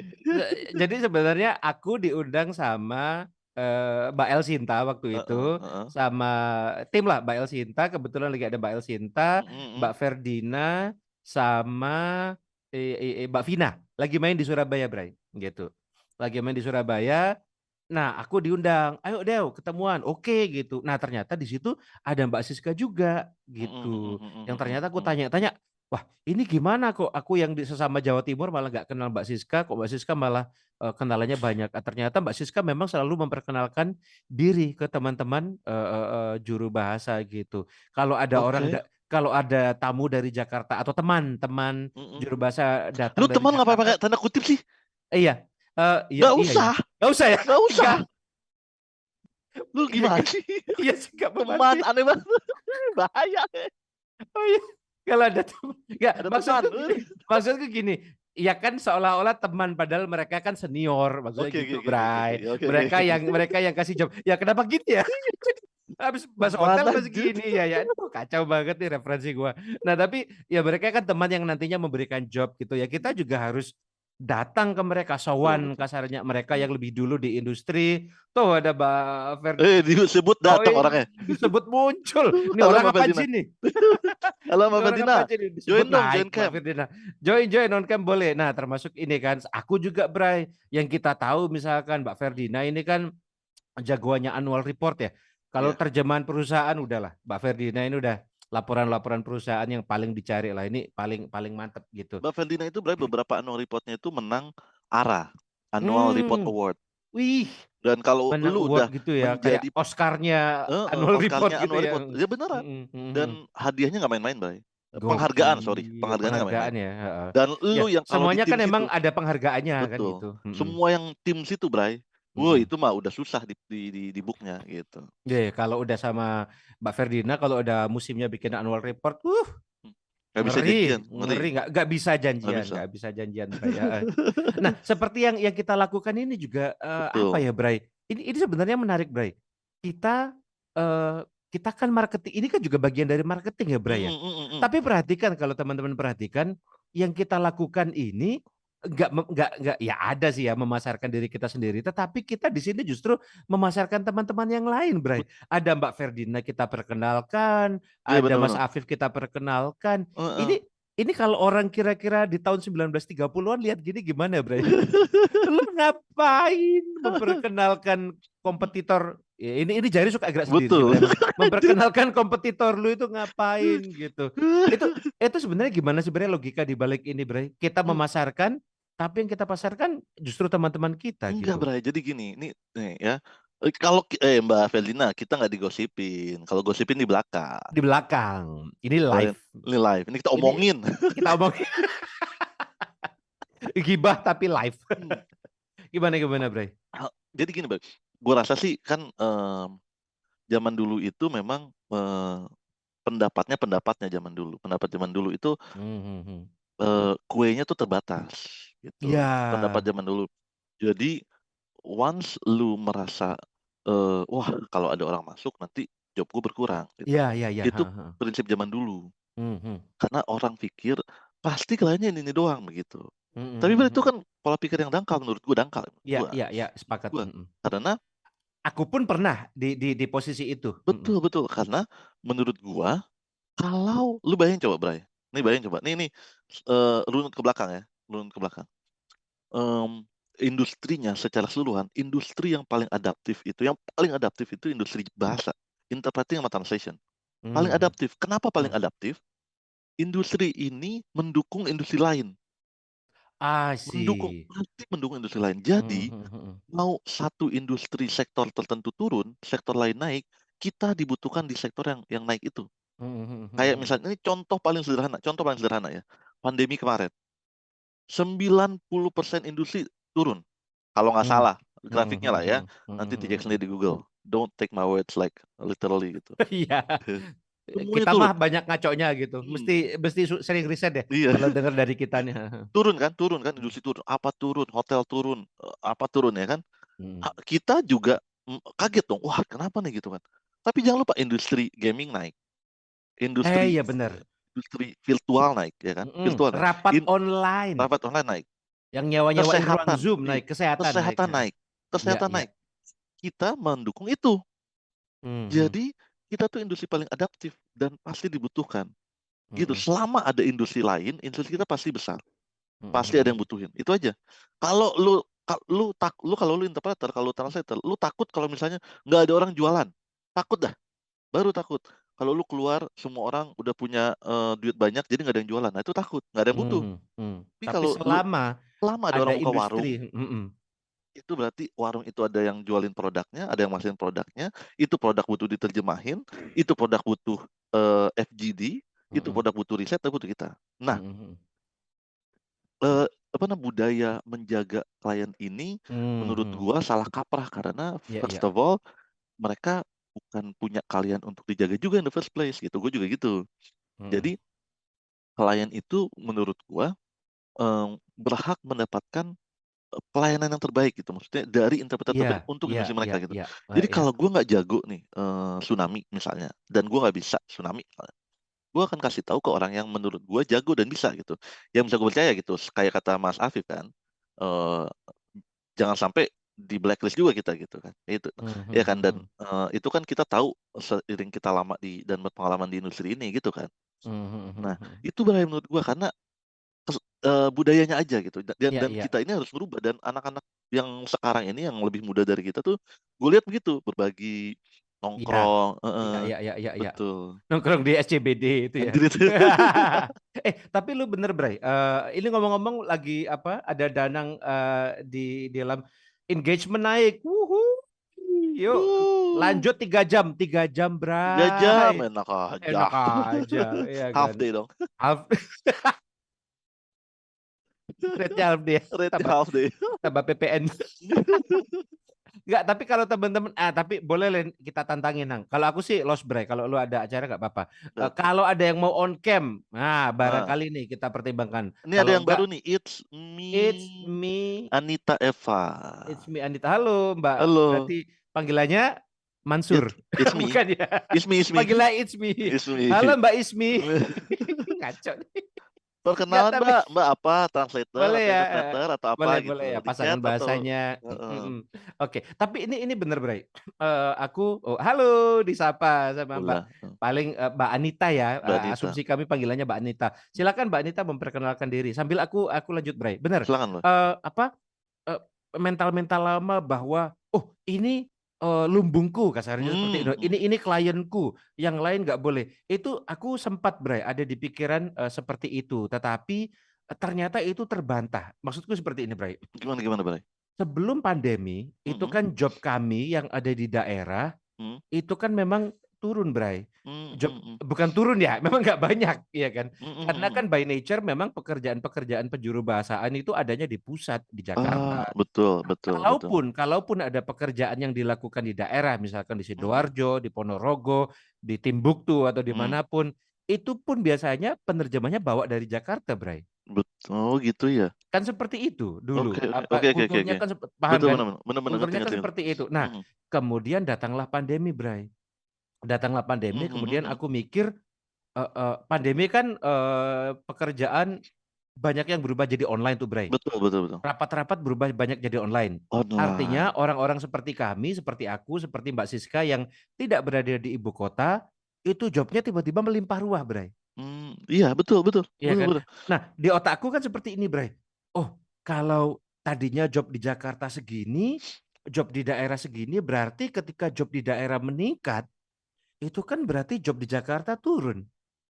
B: Jadi sebenarnya aku diundang sama Mbak El Sinta waktu
A: Heeh
B: itu
A: heeh.
B: sama tim lah Mbak El Sinta, kebetulan lagi ada Mbak El Sinta,
A: Mhm
B: Mbak
A: mhm.
B: Ferdina sama Mbak Vina lagi main di Surabaya, Bray, gitu. Lagi main di Surabaya. Nah, aku diundang, "Ayo Dew, ketemuan." Oke gitu. Nah, ternyata di situ ada Mbak Siska juga gitu. Yang ternyata aku
A: Mhm.
B: tanya-tanya, "Wah, ini gimana kok aku yang di sesama Jawa Timur malah nggak kenal Mbak Siska, kok Mbak Siska malah kenalannya banyak." Ternyata Mbak Siska memang selalu memperkenalkan diri ke teman-teman juru bahasa gitu.
A: Oke.
B: Kalau ada tamu dari Jakarta atau teman-teman
A: Mhm.
B: juru bahasa
A: Lu
B: datang dari
A: teman ngapa
B: Jakarta
A: pakai tanda kutip sih?
B: iya, iya
A: Nggak
B: iya ya.
A: usah
B: Nggak usah ya?
A: nggak usah.
B: Enggak.
A: Lu gimana sih?
B: Iya sih nggak membantu
A: Teman,
B: ya.
A: aneh banget, bahaya.
B: Oh iya, kalau ada teman nggak,
A: Ada teman.
B: maksudku gini, ya kan seolah-olah teman padahal mereka kan senior, maksudnya gitu, Bray. Mereka yang kasih job. Ya kenapa gitu ya? Jadi habis bahas hotel
A: Teman
B: masih
A: anjir.
B: gini ya ya. Aduh, kacau banget nih referensi gua. Nah, tapi ya mereka kan teman yang nantinya memberikan job gitu ya. Kita juga harus datang ke mereka,
A: Betul
B: sowan
A: betul.
B: kasarnya mereka
A: Mhm.
B: yang lebih dulu di industri. Tuh ada Mbak
A: Disebut datang
B: Join
A: orangnya.
B: disebut muncul. Ini
A: Halo
B: orang
A: Mbak
B: apa
A: Ferdina.
B: sih nih?
A: Halo
B: Ini
A: Mbak
B: orang apa
A: Ferdina.
B: aja nih? Disebut
A: Join dong,
B: naik
A: join
B: Mbak
A: camp.
B: Firdaus. Join on cam boleh. Nah, termasuk ini kan. Aku juga Bray. Yang kita tahu misalkan Mbak Ferdina ini kan jagoannya annual report ya. Kalau
A: Iya.
B: terjemahan perusahaan udahlah. Mbak Ferdina ini udah laporan-laporan perusahaan yang paling dicari lah. Ini paling paling mantep gitu.
A: Mbak Ferdina itu berarti beberapa annual report-nya itu menang ARA, Annual Report
B: Hmm,
A: Award.
B: wih,
A: Dan kalau
B: menang
A: lu
B: award
A: udah
B: gitu ya. Kayak
A: menjadi
B: Oscar-nya annual report
A: Oscar-nya
B: gitu
A: Annual
B: ya.
A: Report, ya beneran.
B: Mm.
A: Dan hadiahnya nggak main-main, Bray. Penghargaan, sorry,
B: Gokil,
A: penghargaannya nggak
B: penghargaan
A: main-main.
B: ya, heeh.
A: Dan
B: Ya,
A: lu yang kalau di
B: semuanya kan
A: tim
B: emang
A: situ,
B: ada penghargaannya kan
A: betul.
B: gitu.
A: Semua yang tim situ, Bray, wah
B: Mhm.
A: itu mah udah susah di book-nya gitu.
B: Ya, kalau udah sama Mbak Ferdina, kalau udah musimnya bikin annual report,
A: Nggak bisa janjian, ngeri,
B: ngeri, nggak bisa
A: nggak
B: janjian,
A: bisa.
B: nggak bisa janjian, Bray. Heeh. Nah, seperti yang kita lakukan ini juga apa
A: Betul.
B: ya, Bray? Ini sebenarnya menarik, Bray. Kita eh, kita kan marketing, ini kan juga bagian dari marketing ya, Bray ya.
A: Mhm.
B: Tapi perhatikan kalau teman-teman perhatikan, yang kita lakukan ini nggak ya ada sih ya memasarkan diri kita sendiri, tetapi kita di sini justru memasarkan teman-teman yang lain, Bray. Ada Mbak Ferdina kita perkenalkan,
A: Iya
B: ada Mas
A: benar-benar.
B: Afif kita perkenalkan.
A: Heeh.
B: Ini Ini kalau orang kira-kira di tahun 1930-an lihat gini gimana, Bray? Lu ngapain memperkenalkan kompetitor? Ya, ini Jari suka gerak sendiri sih,
A: Betul.
B: Bray. Memperkenalkan kompetitor lu itu ngapain gitu. Itu sebenarnya gimana sih, Bray, logika di balik ini, Bray? Kita memasarkan, tapi yang kita pasarkan justru teman-teman kita
A: Enggak,
B: gitu.
A: Bray. Jadi gini, nih ya. Kalau Mbak Felina, kita nggak digosipin. Kalau gosipin di belakang.
B: Di belakang. Ini
A: Kalau
B: live.
A: ini live. Ini kita
B: Ini
A: omongin.
B: kita omongin gibah tapi live. Gimana, Bray?
A: Jadi gini, Bray. Gue rasa sih kan zaman dulu itu memang pendapatnya zaman dulu. Pendapat zaman dulu itu kuenya tuh terbatas gitu. Pendapat
B: Ya.
A: zaman dulu. Jadi once lu merasa wah kalau ada orang masuk nanti job gue berkurang gitu.
B: Ya.
A: Itu prinsip zaman dulu. Karena orang pikir pasti kliennya ini doang begitu. Tapi itu kan pola pikir yang dangkal, menurut gue dangkal.
B: Iya, sepakat.
A: Karena
B: aku pun pernah di posisi itu.
A: betul karena menurut gua kalau lu bayangin coba, Bray. Nih bayangin coba. Nih runut ke belakang ya, runut ke belakang. Industrinya secara keseluruhan, industri yang paling adaptif itu industri bahasa, interpreting sama translation. Paling adaptif. Kenapa paling adaptif? Industri ini mendukung industri lain. Pasti mendukung industri lain. Jadi mau satu industri sektor tertentu turun, sektor lain naik, kita dibutuhkan di sektor yang naik itu. Kayak misalnya ini contoh paling sederhana ya. Pandemi kemarin. 90% industri turun. Kalau nggak salah grafiknya lah ya. Nanti dicek sendiri di Google. Don't take my words like literally gitu.
B: Iya.
A: Semuanya
B: Kita
A: turun.
B: mah banyak ngaconya gitu. Mesti sering riset deh.
A: Iya.
B: Kalau dengar dari kita nih.
A: Turun kan industri turun. Apa turun? Hotel turun. Apa turun ya kan? Kita juga kaget dong. Wah, kenapa nih gitu kan? Tapi jangan lupa industri gaming naik.
B: Iya benar.
A: Industri virtual naik ya kan? Virtual naik.
B: Rapat online
A: naik.
B: yang nyewa-nyewain ruang
A: Kesehatan,
B: Zoom naik, kesehatan naik.
A: Kesehatan naik. Kita mendukung itu. Jadi kita tuh industri paling adaptif dan pasti dibutuhkan. Gitu. Selama ada industri lain, industri kita pasti besar. Pasti ada yang butuhin. Itu aja. Kalau lu interpreter, kalau translator, lu takut kalau misalnya nggak ada orang jualan. Takut dah. Baru takut. Kalau lu keluar semua orang udah punya duit banyak jadi nggak ada yang jualan. Nah, itu takut, nggak ada yang butuh. Tapi
B: Tapi
A: kalau
B: selama
A: ada
B: ada
A: orang buka warung,
B: industri,
A: itu berarti warung itu ada yang jualin produknya, ada yang masukin produknya, itu produk butuh diterjemahin, itu produk butuh FGD, itu produk butuh riset, itu butuh kita. Nah, budaya menjaga klien ini menurut gua salah kaprah karena first of all mereka bukan punya kalian untuk dijaga juga in the first place gitu. Gue juga gitu. Jadi klien itu menurut gua berhak mendapatkan pelayanan yang terbaik gitu, maksudnya dari interpreter terbaik untuk industri mereka gitu. Jadi kalau gue nggak jago nih tsunami misalnya, dan gue nggak bisa tsunami, gue akan kasih tahu ke orang yang menurut gue jago dan bisa gitu, yang bisa gue percaya gitu. Kayak kata Mas Afif kan, jangan sampai di blacklist juga kita gitu kan, itu ya kan. Dan itu kan kita tahu seiring kita lama dan berpengalaman di industri ini gitu kan. Nah itu bahaya menurut gue karena budayanya aja gitu, dan kita ini harus merubah. Dan anak-anak yang sekarang ini yang lebih muda dari kita tuh gue lihat begitu, berbagi, nongkrong. Betul,
B: nongkrong di SCBD itu ya.
A: anjir itu.
B: Tapi lu bener, Bray. Ini ngomong-ngomong lagi apa? Ada Danang di dalam engagement naik. Yuk lanjut 3 jam, 3 jam,
A: 3 jam
B: Bray.
A: enak aja.
B: Enak aja, ya
A: Half
B: kan.
A: day dong.
B: Rate-nya half day.
A: Rate half day.
B: Tambah PPN. Enggak, tapi kalau teman-teman, tapi boleh Len, kita tantangin, Nang. Kalau aku sih lost, Bray. Kalau lu ada acara nggak apa-apa. Kalau ada yang mau on cam, nah barangkali nih kita pertimbangkan.
A: Ini ada yang baru nih, It's
B: me
A: Anita Eva.
B: It's me Anita. Halo Mbak.
A: Halo.
B: Berarti panggilannya Mansur.
A: It's me.
B: Bukan ya?
A: It's me.
B: Panggilannya It's me. Halo Mbak Ismi. Kacau nih. Enggak,
A: Perkenalan
B: tapi
A: Mbak, Mbak apa? Translator
B: boleh
A: atau
B: ya,
A: interpreter atau apa
B: boleh
A: gitu?
B: boleh ya,
A: Di chat
B: pasangan
A: atau
B: bahasanya,
A: heeh,
B: Oke, tapi ini bener, Bray, aku halo disapa sama Mbak,
A: ulah,
B: paling, Mbak Anita ya,
A: Mbak Nita.
B: asumsi kami panggilannya Mbak Anita. Silakan Mbak Anita memperkenalkan diri, sambil aku lanjut, Bray. Bener,
A: Silakan Mbak.
B: apa, eee, mental-mental lama bahwa, "Oh ini, lumbungku," kasarnya seperti itu,
A: Mhm.
B: ini klienku, yang lain nggak boleh." Itu aku sempat, Bray, ada di pikiran, seperti itu, tetapi ternyata itu terbantah. Maksudku seperti ini, Bray.
A: Gimana gimana Bray?
B: Sebelum pandemi, itu
A: Mhm,
B: kan job kami yang ada di daerah,
A: mhm,
B: itu kan memang turun, Bray.
A: mhm
B: Job
A: mhm,
B: bukan turun ya, memang nggak banyak, iya kan.
A: mhm
B: Karena
A: mhm.
B: kan by nature memang pekerjaan-pekerjaan penjuru bahasaan itu adanya di pusat, di
A: Ah,
B: Jakarta.
A: betul betul betul.
B: Kalaupun ada pekerjaan yang dilakukan di daerah, misalkan di
A: Mhm,
B: Sidoarjo, di Ponorogo, di Timbuktu, atau di
A: mhm.
B: manapun, itu pun biasanya penerjemahnya bawa dari Jakarta, Bray.
A: Oh gitu ya?
B: Kan seperti itu dulu,
A: Oke oke oke
B: apa,
A: oke oke
B: kulturnya
A: oke.
B: kan paham
A: Betul,
B: kan?
A: bener bener bener bener, ngerti
B: Kulturnya kan
A: ngerti ngerti.
B: seperti itu. Nah,
A: Mhm,
B: kemudian datanglah pandemi, Bray. Datanglah pandemi,
A: mhm mhm
B: kemudian
A: mhm.
B: aku mikir, pandemi kan, pekerjaan banyak yang berubah jadi online tuh, Bray.
A: Betul betul betul.
B: Rapat-rapat berubah banyak jadi online. Artinya
A: Online.
B: orang-orang seperti kami, seperti aku, seperti Mbak Siska yang tidak berada di ibu kota, itu jobnya tiba-tiba melimpah ruah, Bray.
A: Iya betul betul
B: Iya
A: betul
B: kan?
A: betul.
B: Nah, di otakku kan seperti ini, Bray. Oh, kalau tadinya job di Jakarta segini, job di daerah segini, berarti ketika job di daerah meningkat, itu kan berarti job di Jakarta turun,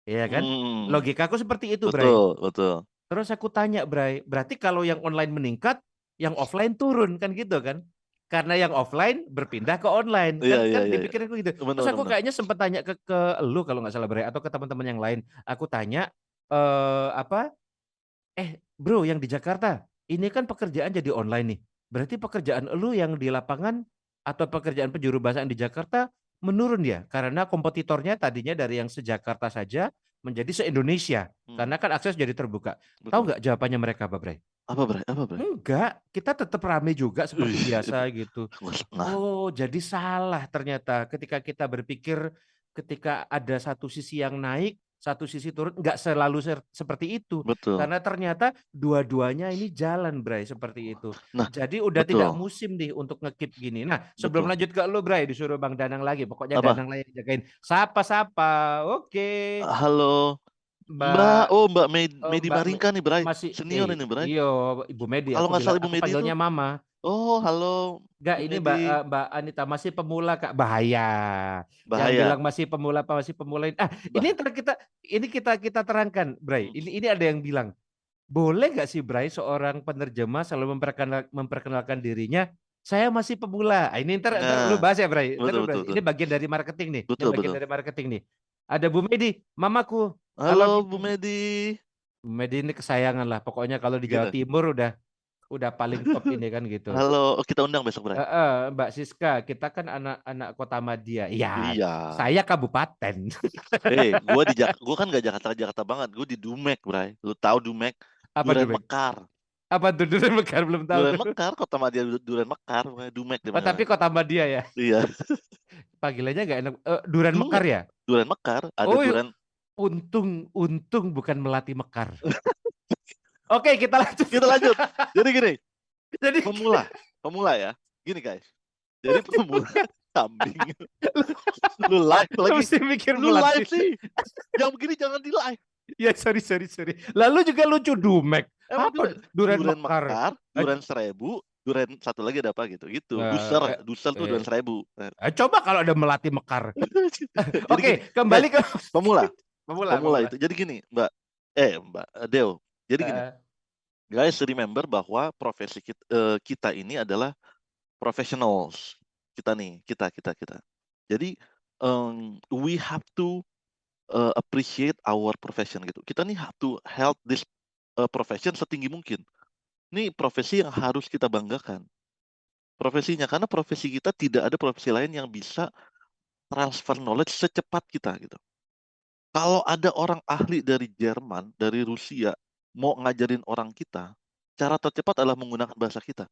B: iya kan?
A: Mhm,
B: Logikaku seperti itu, Bray.
A: betul betul.
B: Terus aku tanya, Bray, berarti kalau yang online meningkat, yang offline turun, kan gitu kan? Karena yang offline berpindah ke online,
A: Iya
B: kan
A: iya
B: kan
A: iya
B: di
A: iya.
B: pikiranku gitu.
A: Bener
B: Terus
A: bener
B: aku
A: bener.
B: kayaknya sempet tanya ke elu kalau nggak salah, Bray, atau ke teman-teman yang lain. Aku tanya, apa, bro yang di Jakarta, ini kan pekerjaan jadi online nih. Berarti pekerjaan elu yang di lapangan atau pekerjaan penjuru bahasaan di Jakarta menurun ya? Karena kompetitornya tadinya dari yang se-Jakarta saja menjadi se-Indonesia.
A: Mhm,
B: Karena kan akses jadi terbuka. Tahu
A: betul.
B: nggak jawabannya mereka, Pak Bray?
A: Apa Bray apa Bray?
B: Enggak, kita tetap rame juga seperti
A: Wih, itu
B: biasa gitu.
A: setengah setengah.
B: Oh, jadi salah ternyata ketika kita berpikir ketika ada satu sisi yang naik, satu sisi turun, nggak selalu seperti itu.
A: Betul
B: Karena ternyata dua-duanya ini jalan, Bray, seperti itu.
A: nah,
B: Jadi udah tidak
A: betul
B: musim nih untuk ngekip gini. Nah, sebelum
A: betul.
B: lanjut ke lu, Bray, disuruh Bang Danang lagi. Pokoknya
A: Apa?
B: Danang lah yang jagain. Sapa-sapa. Oke.
A: Halo, Mbak,
B: Mbak
A: oh Mbak Medi
B: Mbak
A: Maringka nih Bray,
B: masih
A: senior ini Bray.
B: iyo Ibu Medi,
A: Kalau nggak salah Ibu
B: aku
A: Medi itu
B: panggilnya Mama.
A: oh halo
B: Enggak,
A: Bu
B: ini
A: Medi,
B: Mbak Anita masih pemula, Kak. Bahaya. Yang
A: bahaya.
B: bilang masih pemula. Ini
A: Bah
B: ntar kita terangkan, Bray.
A: mhm,
B: Ini ada yang bilang, boleh nggak sih, Bray, seorang penerjemah selalu memperkenalkan dirinya, saya masih pemula. Ini ntar lu
A: nah,
B: bahas ya, Bray. Ntar
A: betul
B: lu
A: betul
B: bahas.
A: betul.
B: Ini bagian dari marketing nih. Ini
A: Betul
B: bagian
A: betul.
B: dari marketing nih. Ada Bu Medi, mamaku. Halo,
A: Halo Bu Medi,
B: Bu Medi ini kesayangan lah. Pokoknya kalau di Jawa
A: gitu.
B: Timur udah paling top ini kan gitu.
A: Halo, oh kita undang besok Bray.
B: Mbak Siska, kita kan anak-anak Kota Madya. Iya,
A: Iya.
B: saya kabupaten.
A: Gua kan nggak Jakarta banget, gue di Dumek Bray. Lu tahu Dumek?
B: Apa tuh,
A: Duren
B: Bang?
A: Mekar.
B: Apa tuh Duren Mekar, belum tahu
A: Duren
B: tuh.
A: Mekar, Kota Madia Duren Mekar, Dumek di
B: Oh,
A: mana?
B: tapi Kota Madya ya.
A: Iya,
B: Panggilannya nggak enak. Duren Mekar
A: Dumek.
B: ya?
A: Duren Mekar, ada
B: Oh,
A: Duren.
B: untung bukan Melati Mekar. Oke, kita lanjut.
A: Kita lanjut. Jadi gini,
B: Jadi
A: pemula ya. Gini guys. Jadi pemula kambing. Lu live
B: lu
A: lagi.
B: mesti mikir
A: Lu live
B: Melati.
A: sih. Yang begini jangan di live.
B: Ya, sorry. Lalu juga lucu Dumek.
A: Emang
B: Apa Duren
A: Duren
B: Mekar?
A: Mekar, Duren Seribu, Duren satu lagi ada apa gitu. Gitu.
B: Eh,
A: Duser, Duser tuh Duren
B: eh,
A: Seribu.
B: coba kalau ada Melati Mekar.
A: Jadi gini,
B: Oke, kembali
A: guys,
B: ke
A: pemula. Pemula
B: pemula.
A: itu. Jadi gini, Mbak Deo. Jadi gini,
B: Eh,
A: guys remember bahwa profesi kita ini adalah professionals. Kita nih, kita. Jadi we have to appreciate our profession gitu. Kita nih have to help this profession setinggi mungkin. Ini profesi yang harus kita banggakan. Profesinya, karena profesi kita tidak ada profesi lain yang bisa transfer knowledge secepat kita gitu. Kalau ada orang ahli dari Jerman, dari Rusia, mau ngajarin orang kita, cara tercepat adalah menggunakan bahasa kita.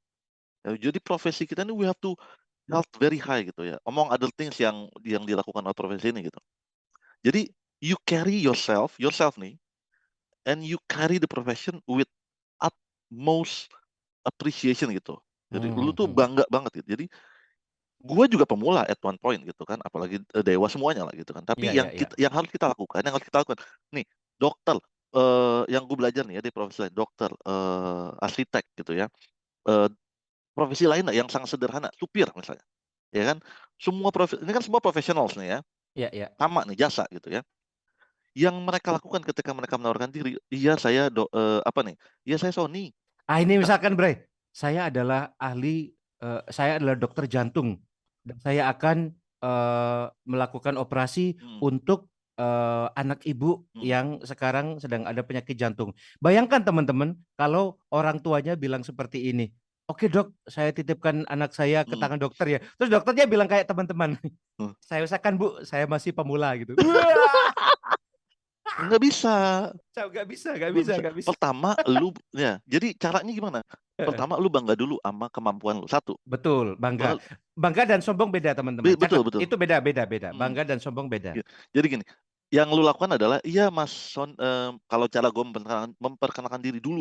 A: Ya, jadi profesi kita ini we have to health very high gitu ya. Among other things yang dilakukan oleh profesi ini gitu. Jadi you carry yourself nih and you carry the profession with utmost appreciation gitu. Jadi lu tuh bangga banget gitu. Jadi gua juga pemula at one point gitu kan, apalagi dewa semuanya lah gitu kan. Tapi
B: Iya, iya.
A: yang harus kita lakukan, nih dokter, yang gue belajar nih ya di profesi lain, dokter, arsitek gitu ya, profesi lain lah yang sangat sederhana, supir misalnya, ya kan. Ini kan semua professionals nih ya,
B: Iya, iya.
A: sama nih jasa gitu ya. Yang mereka lakukan ketika mereka menawarkan diri, iya saya iya saya Sony.
B: Ini misalkan Bray, saya adalah saya adalah dokter jantung dan saya akan melakukan operasi untuk anak ibu yang sekarang sedang ada penyakit jantung. Bayangkan teman-teman kalau orang tuanya bilang seperti ini, oke dok, saya titipkan anak saya ke tangan dokter ya. Terus dokternya bilang kayak teman-teman, saya usahakan bu, saya masih pemula gitu.
A: Nggak bisa.
B: Nggak bisa.
A: Pertama jadi caranya gimana? Pertama lu bangga dulu sama kemampuan lu. Satu.
B: Betul, bangga dan sombong beda teman-teman.
A: Betul.
B: Itu beda. Bangga dan sombong beda.
A: Jadi gini, yang lu lakukan adalah, iya Mas Son, kalau cara gue memperkenalkan diri dulu.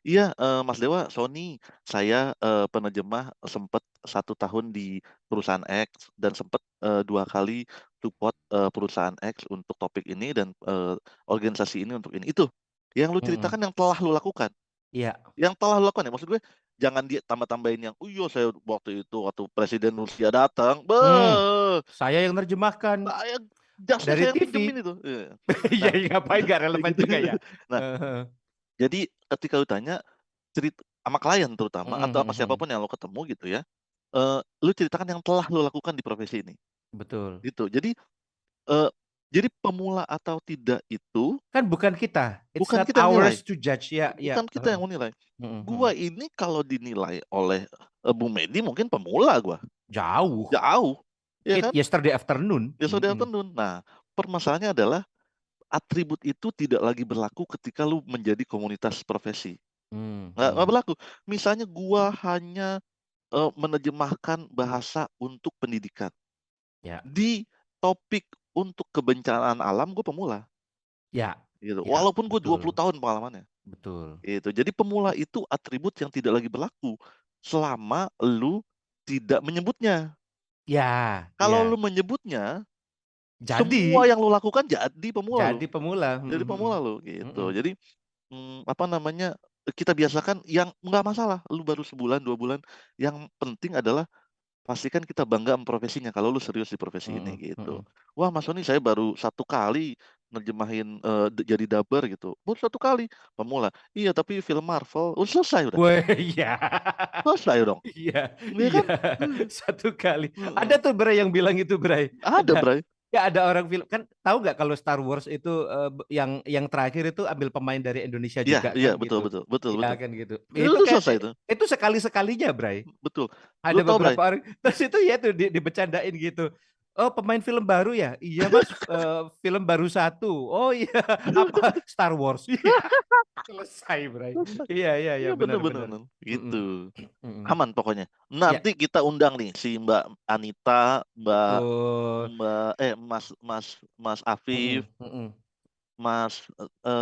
A: Iya Mas Dewa, Sony, saya penerjemah sempat 1 tahun di perusahaan X dan sempat 2 kali support perusahaan X untuk topik ini dan organisasi ini untuk ini. Itu yang lu ceritakan yang telah lu lakukan.
B: Iya.
A: Yang telah lu lakukan ya, maksud gue jangan dia tambah-tambahin yang, iya saya waktu Presiden Rusia datang,
B: saya yang nerjemahkan.
A: Jasnya
B: dari
A: saya yang
B: TV.
A: pinjemin itu.
B: Iya, ngapain gak relevan juga ya.
A: Nah, jadi ketika lu tanya cerita sama klien terutama atau sama siapapun yang lo ketemu gitu ya, lu ceritakan yang telah lu lakukan di profesi ini.
B: Betul.
A: Gitu. Jadi pemula atau tidak itu
B: kan bukan kita. It's
A: bukan
B: not
A: kita yang
B: ours
A: nilai.
B: to judge ya.
A: Bukan kita yang menilai. Gua ini kalau dinilai oleh Bu Medi mungkin pemula gua.
B: Jauh.
A: Ya kan?
B: Yesterday afternoon.
A: Nah, permasalahannya adalah atribut itu tidak lagi berlaku ketika lu menjadi komunitas profesi. Nggak berlaku. Misalnya gua hanya menerjemahkan bahasa untuk pendidikan.
B: Ya.
A: Di topik untuk kebencanaan alam gue pemula.
B: Ya.
A: Gitu. Walaupun gue 20 tahun pengalamannya.
B: Betul.
A: Gitu. Jadi pemula itu atribut yang tidak lagi berlaku selama lu tidak menyebutnya.
B: Ya.
A: Kalau lu menyebutnya,
B: semua
A: yang lu lakukan jadi pemula.
B: Jadi pemula.
A: Jadi pemula lu gitu. Jadi kita biasakan yang nggak masalah. Lu baru sebulan 2 bulan. Yang penting adalah pastikan kita bangga sama profesinya kalau lu serius di profesi ini gitu. Wah Mas Sony saya baru 1 kali nerjemahin jadi dubber gitu. Baru 1 kali pemula. Iya tapi film Marvel udah selesai udah.
B: Wah, iya.
A: Selesai dong.
B: Iya.
A: Kan?
B: 1 kali. Ada tuh Bray yang bilang itu Bray.
A: Ada Bray.
B: Ya ada orang film kan tahu nggak kalau Star Wars itu yang terakhir itu ambil pemain dari Indonesia juga
A: iya,
B: kan
A: betul.
B: Iya kan gitu.
A: Itu selesai itu.
B: Itu sekali-sekalinya, Bray.
A: Betul.
B: Ada beberapa orang terus itu ya tuh dibecandain gitu. Oh pemain film baru ya? Iya Mas, film baru 1. Oh iya, apa Star Wars. Selesai, Bray. Iya benar.
A: Gitu. Aman pokoknya. Nanti kita undang nih si Mbak Anita, Mas Afif, Mas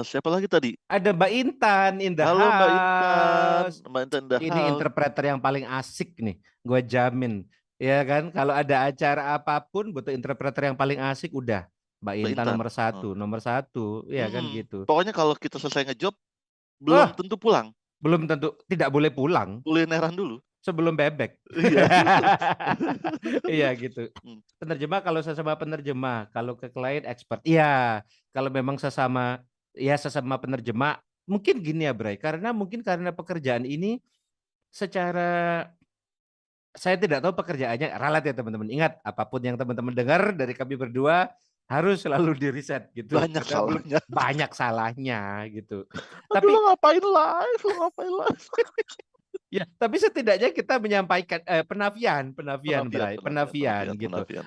A: siapa lagi tadi?
B: Ada Mbak Intan in the
A: Halo
B: house.
A: Mbak Intan in the house.
B: Ini interpreter yang paling asik nih, gue jamin. Ya kan, kalau ada acara apapun butuh interpreter yang paling asik udah Mbak Intan nomor satu, ya kan gitu.
A: Pokoknya kalau kita selesai ngejob belum tentu pulang.
B: Belum tentu, tidak boleh pulang.
A: Kulineran dulu.
B: Sebelum bebek. Iya gitu. Penerjemah kalau sesama penerjemah, kalau ke klien expert. Iya, kalau memang sesama penerjemah, mungkin gini ya Bray, karena pekerjaan ini secara saya tidak tahu pekerjaannya ralat ya teman-teman. Ingat, apapun yang teman-teman dengar dari kami berdua harus selalu diriset gitu. Banyak salahnya gitu.
A: Tapi lo ngapain live?
B: Ya, tapi setidaknya kita menyampaikan penafian Bray, penafian gitu.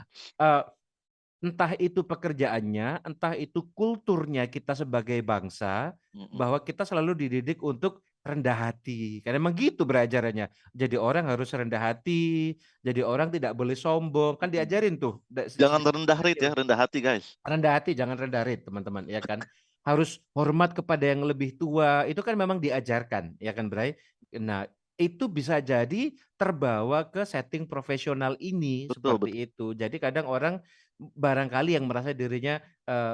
B: Entah itu pekerjaannya, entah itu kulturnya kita sebagai bangsa, bahwa kita selalu dididik untuk rendah hati. Karena emang gitu berajarannya. Jadi orang harus rendah hati, jadi orang tidak boleh sombong. Kan diajarin tuh.
A: Jangan rendah rate ya, rendah hati guys.
B: Rendah hati, jangan rendah rate teman-teman, ya kan. harus hormat kepada yang lebih tua, itu kan memang diajarkan, ya kan, Bray? Nah, itu bisa jadi terbawa ke setting profesional ini,
A: Betul betul.
B: seperti itu. Jadi kadang orang barangkali yang merasa dirinya,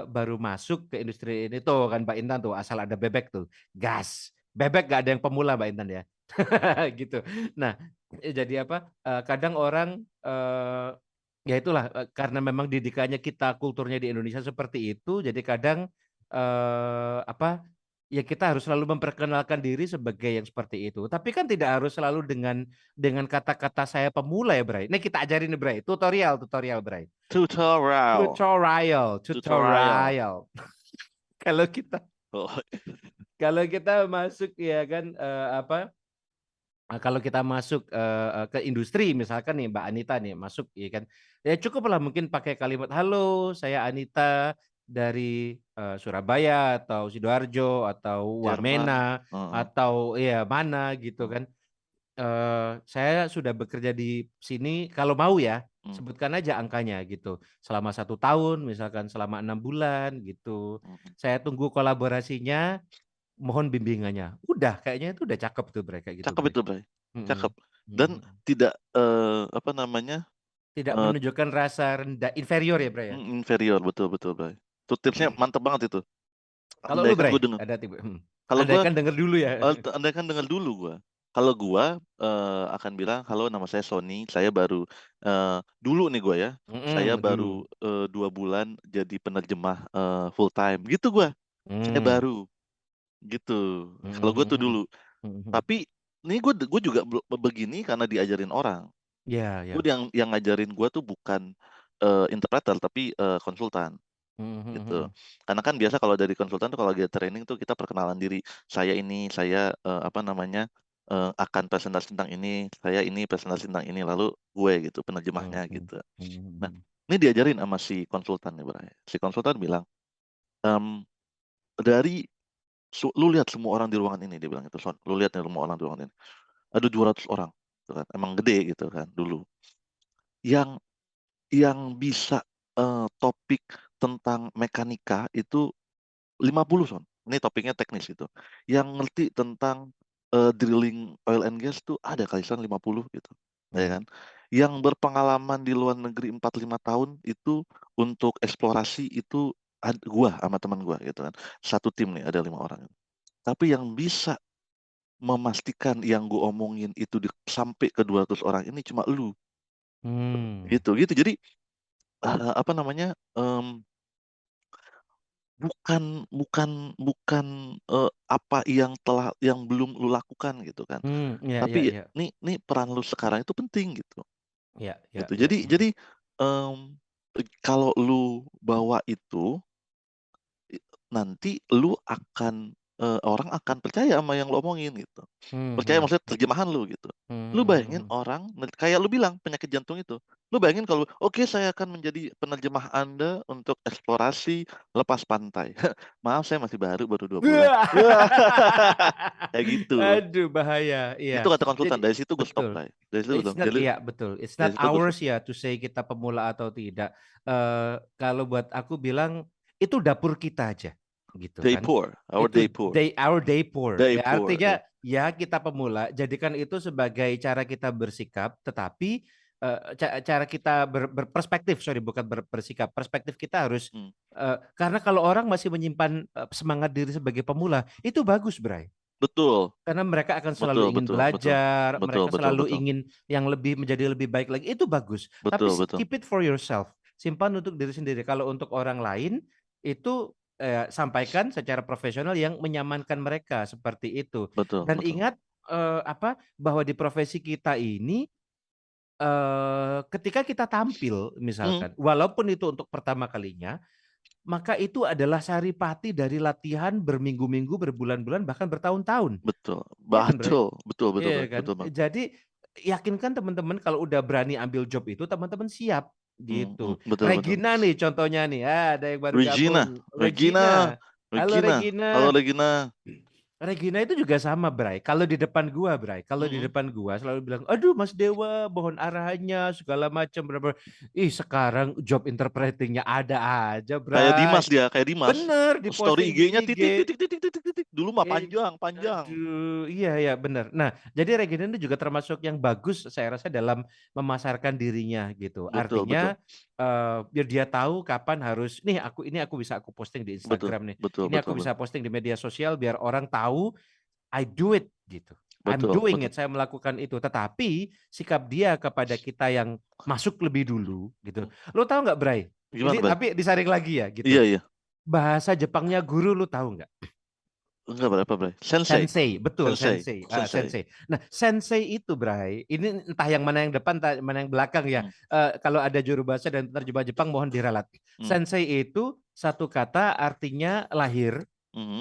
B: baru masuk ke industri ini tuh kan Mbak Intan tuh, asal ada bebek tuh, gas. Bebek nggak ada yang pemula Mbak Intan ya, gitu. Nah, jadi apa, kadang orang, ya itulah, karena memang didikannya kita, kulturnya di Indonesia seperti itu, jadi kadang, apa, ya kita harus selalu memperkenalkan diri sebagai yang seperti itu. Tapi kan tidak harus selalu dengan kata-kata saya pemula ya, Bray. Ini kita ajarin nih, Bray, tutorial, Bray.
A: Tutorial.
B: Tutorial,
A: Tutorial.
B: tutorial. Kalau kita
A: Oh,
B: kalau kita masuk ya kan, apa, kalau kita masuk, ke industri misalkan nih Mbak Anita nih masuk ya kan, ya cukuplah mungkin pakai kalimat, "Halo, saya Anita dari, Surabaya atau Sidoarjo atau
A: Jerman.
B: Wamena atau ya mana gitu
A: Hmm.
B: kan, saya sudah bekerja di sini kalau mau ya,
A: Hmm.
B: sebutkan aja angkanya gitu, selama 1 tahun misalkan selama 6 bulan gitu,
A: Hmm.
B: saya tunggu kolaborasinya, mohon bimbingannya." Udah kayaknya itu udah cakep tuh Bre, kayak gitu
A: Cakep
B: Bre.
A: itu, Bray.
B: Mhm,
A: Cakep. Dan
B: mhm.
A: tidak, apa namanya,
B: Tidak
A: eee,
B: menunjukkan rasa rendah inferior ya, Bre, ya?
A: inferior, betul betul, Bray. Itu tipsnya mantep banget itu.
B: Kalau lu
A: Andaikan gue
B: Bre,
A: denger
B: ada tipe
A: kalau gue
B: andaikan denger dulu ya?
A: andaikan denger dulu gua. Kalau gua, akan bilang, "Halo, nama saya Sony, saya baru," dulu nih gua ya, "saya
B: Mhm,
A: baru,
B: dulu.
A: 2 bulan jadi penerjemah, full time." Gitu gua, "Saya
B: Mmm.
A: baru." Gitu.
B: Mhm,
A: Kalau gua tuh
B: mhm,
A: dulu.
B: mhm, mhm.
A: Tapi ini gue juga begini karena diajarin orang.
B: Iya,
A: Gue
B: iya.
A: yang ngajarin gua tuh bukan, interpreter tapi, konsultan,
B: Mhm, mhm,
A: gitu.
B: mhm.
A: Karena kan biasa kalau dari konsultan tuh kalau lagi training tuh kita perkenalan diri, "Saya ini, saya, apa namanya, akan presentasi tentang ini, saya ini presentasi tentang ini, lalu gue," gitu, penerjemahnya
B: Mhm,
A: gitu.
B: mhm,
A: Nah,
B: mhm.
A: ini diajarin sama si konsultan nih, Bray. Si konsultan bilang, mmm, "Dari lu lihat semua orang di ruangan ini," dia bilang gitu, "Son, lu lihat nih semua orang di ruangan ini, ada 200 orang," gitu kan, emang gede gitu kan dulu, "yang bisa, topik tentang mekanika itu 50 Son." Ini topiknya teknis gitu. Yang ngerti tentang, drilling oil and gas tuh ada kali Son 50 gitu, ya
B: Mhm.
A: kan. Yang berpengalaman di luar negeri 4, 5 tahun itu untuk eksplorasi itu gua sama teman gua gitu kan. Satu tim nih ada 5 orang. Tapi yang bisa memastikan yang gua omongin itu sampai ke 200 orang ini cuma lu,
B: Mmm.
A: gitu gitu. Jadi, apa namanya, bukan, apa yang belum lu lakukan gitu kan.
B: Iya, iya,
A: Tapi
B: iya.
A: nih peran lu sekarang itu penting gitu,
B: Iya, iya,
A: gitu.
B: iya, mhm.
A: Jadi, mmm, kalau lu bawa itu, i nanti lu akan, orang akan percaya sama yang lu omongin gitu. Percaya
B: Mhm,
A: maksudnya terjemahan lu gitu.
B: mhm,
A: Lu
B: mhm,
A: bayangin
B: mhm.
A: orang kayak lu bilang penyakit jantung itu. Lu bayangin kalau, "Oke, saya akan menjadi penerjemah Anda untuk eksplorasi lepas pantai." "Maaf, saya masih baru 2 bulan." Kayak gitu.
B: Aduh bahaya,
A: Itu
B: iya.
A: kata konsultan,
B: Jadi
A: dari situ gue stop,
B: betul.
A: Bray. Dari situ gue
B: It's
A: stop.
B: not
A: Jadi
B: iya betul, it's
A: dari
B: not
A: situ gue stop.
B: ours ya to say kita pemula atau tidak. Kalau buat aku bilang, itu dapur kita aja, gitu
A: Day
B: kan.
A: pour, our
B: Itu
A: day pour,
B: our day pour.
A: day
B: Ya
A: pour,
B: artinya,
A: ya.
B: ya kita pemula, jadikan itu sebagai cara kita bersikap, tetapi, cara kita berperspektif, sorry bukan bersikap, perspektif kita harus,
A: Mmm,
B: karena kalau orang masih menyimpan, semangat diri sebagai pemula, itu bagus Bray.
A: betul,
B: Karena mereka akan selalu
A: betul
B: ingin
A: betul betul.
B: belajar,
A: Betul
B: mereka
A: betul
B: selalu
A: betul.
B: ingin yang menjadi lebih baik lagi, itu bagus. Tapi
A: Betul betul.
B: keep it for yourself, simpan untuk diri sendiri. Kalau untuk orang lain, itu, sampaikan secara profesional yang menyamankan mereka, seperti itu.
A: Betul
B: Dan
A: betul.
B: ingat, apa, bahwa di profesi kita ini, ketika kita tampil
A: Mhm,
B: misalkan, walaupun itu untuk pertama kalinya, maka itu adalah saripati dari latihan berminggu-minggu, berbulan-bulan, bahkan bertahun-tahun.
A: betul.
B: Iya kan, Bray?
A: Betul betul betul,
B: Iya
A: Bray,
B: kan?
A: betul, Bang.
B: Jadi yakinkan teman-teman kalau udah berani ambil job itu teman-teman siap gitu.
A: Betul betul.
B: Regina nih contohnya nih, ada yang baru
A: Regina
B: gabung.
A: Regina
B: Regina. Halo
A: Regina, halo
B: Regina.
A: Regina.
B: Regina itu juga sama, Bray. Kalau di depan gua, Bray. Kalau di depan gua selalu bilang, "Aduh, Mas Dewa, mohon arahannya segala macam." Ih, sekarang job interpretingnya ada aja,
A: Kayak
B: Bray.
A: Dimas dia, kayak Dimas.
B: Bener,
A: Story
B: diposting di
A: IG-nya
B: IG.
A: titik titik titik titik titik. Dulu mah
B: Eh,
A: panjang, panjang.
B: Aduh, iya benar. Nah, jadi Regina itu juga termasuk yang bagus saya rasa dalam memasarkan dirinya gitu.
A: Betul, betul.
B: Artinya biar dia tahu kapan harus nih aku bisa aku posting di
A: Betul,
B: Instagram nih.
A: betul,
B: Ini aku
A: betul,
B: bisa posting di media sosial biar orang tahu I do it gitu. I'm
A: betul,
B: doing
A: betul.
B: it, saya melakukan itu. Tetapi sikap dia kepada kita yang masuk lebih dulu gitu. Lu tahu nggak, Bray?
A: Gimana,
B: Ini
A: Bray?
B: tapi disaring lagi ya gitu.
A: Iya, iya.
B: Bahasa Jepangnya guru lu tahu nggak?
A: Enggak berapa, Bray? Sensei.
B: Sensei, betul
A: Sensei.
B: sensei.
A: Sensei.
B: Sensei. Nah, sensei itu, Bray, ini entah yang mana yang depan, entah mana yang belakang ya. Kalau ada juru bahasa dan terjemah Jepang mohon diralat. Sensei itu satu kata artinya lahir,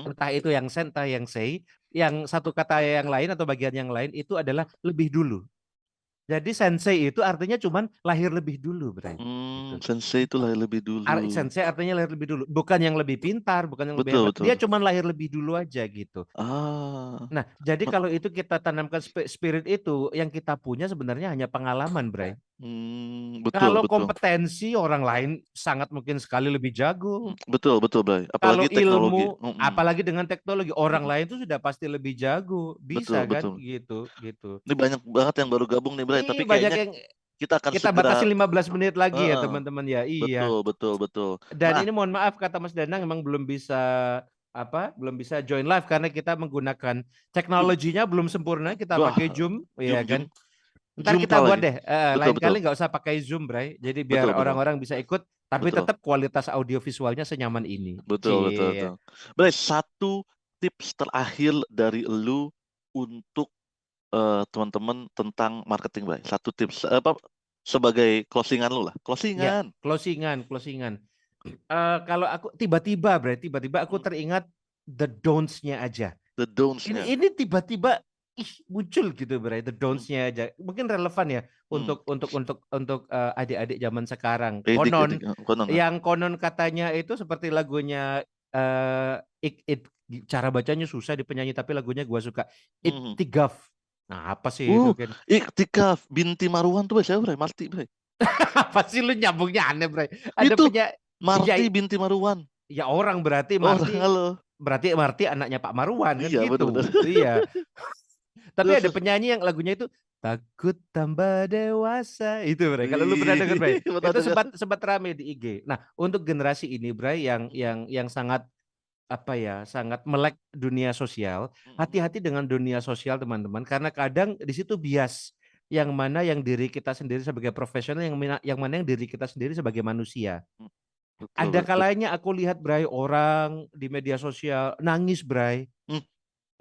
B: entah itu yang sen, entah yang sei. Yang satu kata yang lain atau bagian yang lain itu adalah lebih dulu. Jadi sensei itu artinya cuman lahir lebih dulu, Bray. Gitu.
A: Sensei itu lahir lebih dulu.
B: Sensei artinya lahir lebih dulu, bukan yang lebih pintar, bukan yang lebih
A: Betul,
B: hebat.
A: betul.
B: Dia cuman lahir lebih dulu aja gitu.
A: Ah.
B: Nah, jadi kalau itu kita tanamkan spirit itu, yang kita punya sebenarnya hanya pengalaman, Bray.
A: Betul,
B: Kalau
A: betul.
B: kompetensi orang lain sangat mungkin sekali lebih jago.
A: Betul, betul, Bray.
B: Kalau
A: Apalagi teknologi.
B: ilmu, apalagi dengan teknologi, orang lain itu sudah pasti lebih jago,
A: Betul,
B: bisa kan?
A: betul.
B: Gitu.
A: Ini banyak banget yang baru gabung nih, Bray. Tapi
B: Banyak
A: kayaknya
B: yang
A: kita akan
B: kita
A: segera.
B: batasi 15 menit lagi ya, teman-teman ya. Iya.
A: Betul, betul, betul.
B: Dan
A: Nah,
B: ini mohon maaf kata Mas Danang memang belum bisa join live karena kita menggunakan
A: Zoom.
B: teknologinya belum sempurna, kita
A: Wah,
B: pakai Zoom, ya
A: Zoom.
B: kan. Ntar
A: Jumpa
B: kita buat
A: lagi.
B: deh,
A: Betul,
B: lain
A: betul.
B: kali nggak usah pakai Zoom, Bray. Jadi
A: Betul,
B: biar
A: betul.
B: orang-orang bisa ikut, tapi
A: Betul.
B: tetap kualitas audio visualnya senyaman ini.
A: Betul, betul,
B: Cie.
A: betul. Bray, satu tips terakhir dari lu untuk teman-teman tentang marketing, Bray. Satu tips apa sebagai closingan lu lah.
B: Ya,
A: Closingan.
B: closingan. Kalau aku tiba-tiba aku teringat the don'ts-nya aja.
A: The don'ts-nya.
B: Ini tiba-tiba muncul gitu, Bray, the don'ts-nya aja. Mungkin relevan ya untuk adik-adik zaman sekarang. Konon katanya itu seperti lagunya cara bacanya susah di penyanyi tapi lagunya gua suka. Iktigaf. Nah, apa sih itu kan?
A: Iktikaf binti Marwan tuh siapa, Bray? Marti, Bray.
B: Apa sih lu nyambungnya aneh, Bray? Ada
A: Itu Marti binti Marwan.
B: Ya orang berarti Marti anaknya Pak Marwan kan
A: Iya,
B: gitu.
A: benar-benar.
B: Iya. Tapi ada
A: Terus.
B: penyanyi yang lagunya itu takut tambah dewasa itu, Bray. Kalau lu pernah dengar, Bray, itu sempat rame di IG. Nah, untuk generasi ini, Bray, yang sangat sangat melek dunia sosial, hati-hati dengan dunia sosial, teman-teman, karena kadang di situ bias yang mana yang diri kita sendiri sebagai profesional, yang mana yang diri kita sendiri sebagai manusia. Ada kalanya aku lihat, Bray, orang di media sosial nangis, Bray.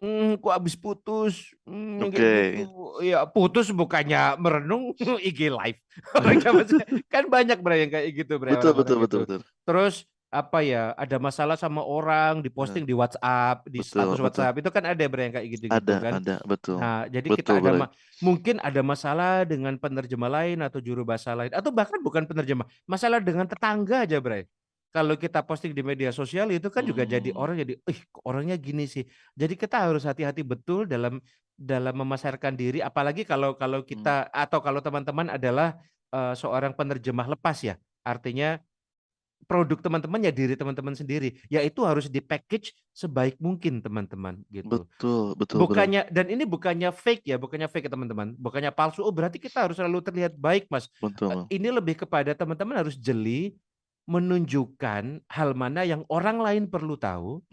B: Kok habis putus, kayak gitu. Ya putus bukannya merenung IG live. Kan banyak, Bray, yang kayak gitu, Bray, orang-orang gitu. Terus ada masalah sama orang diposting di WhatsApp, di status WhatsApp itu kan ada, Bray, yang kayak gitu kan.
A: Ada, betul.
B: Nah, jadi kita mungkin ada masalah dengan penerjemah lain atau juru bahasa lain atau bahkan bukan penerjemah, masalah dengan tetangga aja, Bray. Kalau kita posting di media sosial itu kan juga jadi orang jadi, orangnya gini sih. Jadi kita harus hati-hati betul dalam memasarkan diri, apalagi kalau kita atau kalau teman-teman adalah seorang penerjemah lepas ya. Artinya produk teman-teman ya diri teman-teman sendiri. Ya itu harus di-package sebaik mungkin, teman-teman, gitu.
A: Betul.
B: Dan ini bukannya fake ya, teman-teman. Bukannya palsu. Oh, berarti kita harus selalu terlihat baik, Mas.
A: Betul.
B: Ini lebih kepada teman-teman harus jeli menunjukkan hal mana yang orang lain perlu tahu,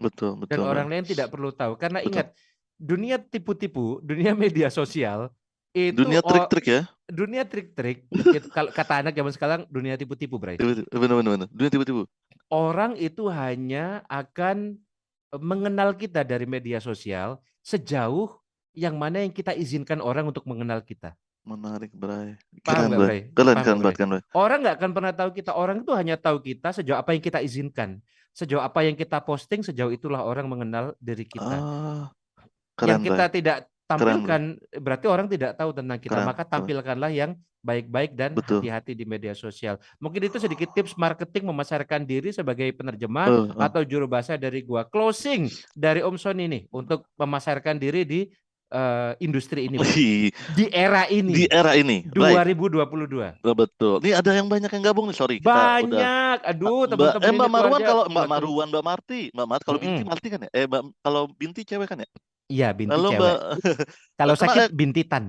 B: dan orang lain tidak perlu tahu. Karena ingat, dunia tipu-tipu, dunia media sosial itu
A: dunia trik-trik ya.
B: Dunia trik-trik. Kalau kata anak zaman sekarang, dunia tipu-tipu, Bray.
A: Benar. Dunia tipu-tipu.
B: Orang itu hanya akan mengenal kita dari media sosial sejauh yang mana yang kita izinkan orang untuk mengenal kita.
A: Menarik, Bray.
B: Keren, Bray.
A: Keren.
B: Orang nggak akan pernah tahu kita. Orang itu hanya tahu kita sejauh apa yang kita izinkan. Sejauh apa yang kita posting, sejauh itulah orang mengenal diri kita.
A: Keren,
B: yang kita
A: Bray.
B: tidak tampilkan, berarti orang tidak tahu tentang kita. Maka tampilkanlah yang baik-baik dan
A: Betul.
B: hati-hati di media sosial. Mungkin itu sedikit tips marketing memasarkan diri sebagai penerjemah atau juru bahasa dari gua. Closing dari Om Sony nih untuk memasarkan diri di industri ini, Bray. Di era
A: Di
B: ini.
A: era ini, baik.
B: 2022.
A: Betul. Nih ada yang banyak yang gabung nih, sorry kita udah
B: Banyak. Aduh,
A: Mbak
B: teman-teman ini
A: Mbak
B: tuh
A: Marwan
B: aja
A: kalau Mbak
B: makin.
A: Marwan, Mbak Marti, kalau Binti
B: Mm-mm.
A: Marti kan ya? Kalau Binti cewek kan ya?
B: Iya, Binti
A: Halo Mbak.
B: cewek. Kalau sakit
A: Kenal
B: Bintitan.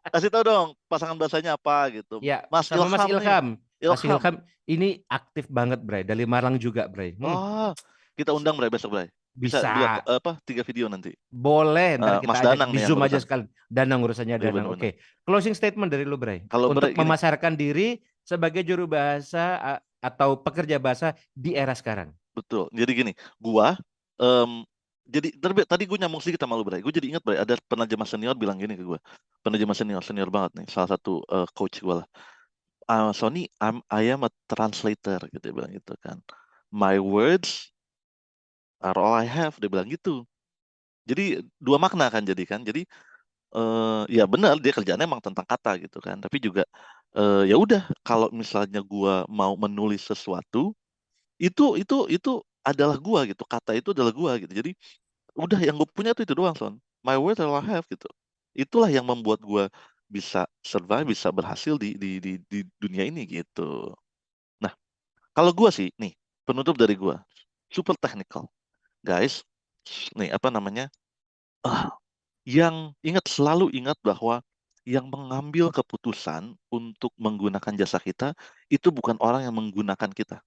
A: kasih tahu dong pasangan bahasanya apa gitu.
B: Ya,
A: Mas
B: sama Mas
A: Ilham nih.
B: Ilham. Mas
A: Ilham.
B: Ilham ini aktif banget, Bray. Dari Malang juga, Bray.
A: Oh, kita undang Bray besok Bray. Bisa dua
B: Bisa.
A: 3 video nanti.
B: Boleh, ntar kita
A: Mas
B: ajak
A: Danang
B: di
A: nih yang
B: Zoom aja
A: urusan.
B: sekali. Danang urusannya
A: Iya
B: Danang.
A: benar-benar.
B: Oke. Closing statement dari lu, Bray.
A: Kalau
B: Untuk
A: Bray gini,
B: memasarkan diri sebagai juru bahasa atau pekerja bahasa di era sekarang.
A: betul. Jadi gini, gua jadi tadi gue nyambung sedikit sama lu Bray. Gue jadi ingat Bray, ada penerjemah senior bilang gini ke gue. Penerjemah senior banget nih, salah satu coach gue lah. Sony, I am a translator gitu dia bilang gitu kan. My words are all I have, dia bilang gitu. Jadi dua makna kan jadi kan. Jadi ya benar dia kerjanya emang tentang kata gitu kan. Tapi juga ya udah kalau misalnya gua mau menulis sesuatu itu adalah gua gitu. Kata itu adalah gua gitu. Jadi udah yang gue punya tuh itu doang Son. My words are all I have gitu. Itulah yang membuat gua bisa survive, bisa berhasil di dunia ini gitu. Nah, kalau gua sih nih penutup dari gua super technical, guys. Nih apa namanya? Ah, selalu ingat bahwa yang mengambil keputusan untuk menggunakan jasa kita itu bukan orang yang menggunakan kita.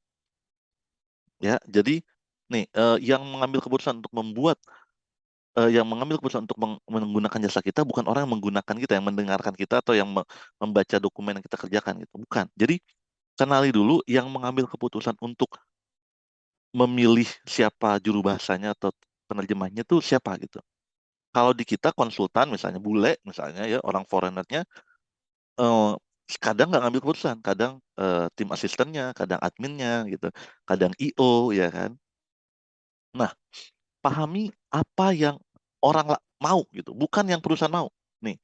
A: Ya, jadi nih yang mengambil keputusan untuk menggunakan jasa kita bukan orang yang menggunakan kita, yang mendengarkan kita atau yang membaca dokumen yang kita kerjakan gitu. Bukan. Jadi kenali dulu yang mengambil keputusan untuk memilih siapa juru bahasanya atau penerjemahnya tuh siapa gitu. Kalau di kita konsultan misalnya bule misalnya ya orang foreignernya eh, kadang nggak ngambil keputusan, kadang tim asistennya, kadang adminnya gitu, kadang IO ya kan. Nah, pahami apa yang orang mau gitu, bukan yang perusahaan mau. Nih,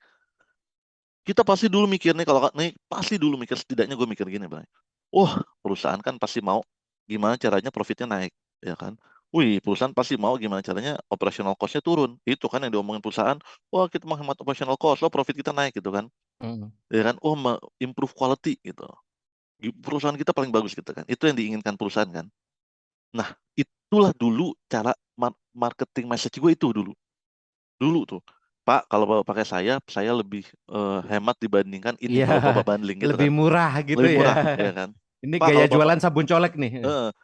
A: kita pasti dulu mikir nih kalau nih pasti dulu mikir setidaknya gue mikir gini, Bang. Wah, perusahaan kan pasti mau gimana caranya profitnya naik, ya kan? Wih, perusahaan pasti mau gimana caranya operational cost-nya turun. Itu kan yang diomongin perusahaan. Wah, kita menghemat operational cost, lo profit kita naik gitu kan.
B: Mm.
A: Ya kan? Oh, improve quality gitu. Perusahaan kita paling bagus gitu kan. Itu yang diinginkan perusahaan kan. Nah, itulah dulu cara marketing message gue itu dulu. Dulu tuh. Pak, kalau Bapak pakai saya lebih hemat dibandingkan ini
B: Iya,
A: kalau Bapak bundling gitu
B: lebih
A: kan.
B: murah gitu
A: Lebih
B: ya.
A: murah, ya kan.
B: Ini
A: Pak,
B: gaya
A: kalau Bapak
B: jualan sabun colek nih.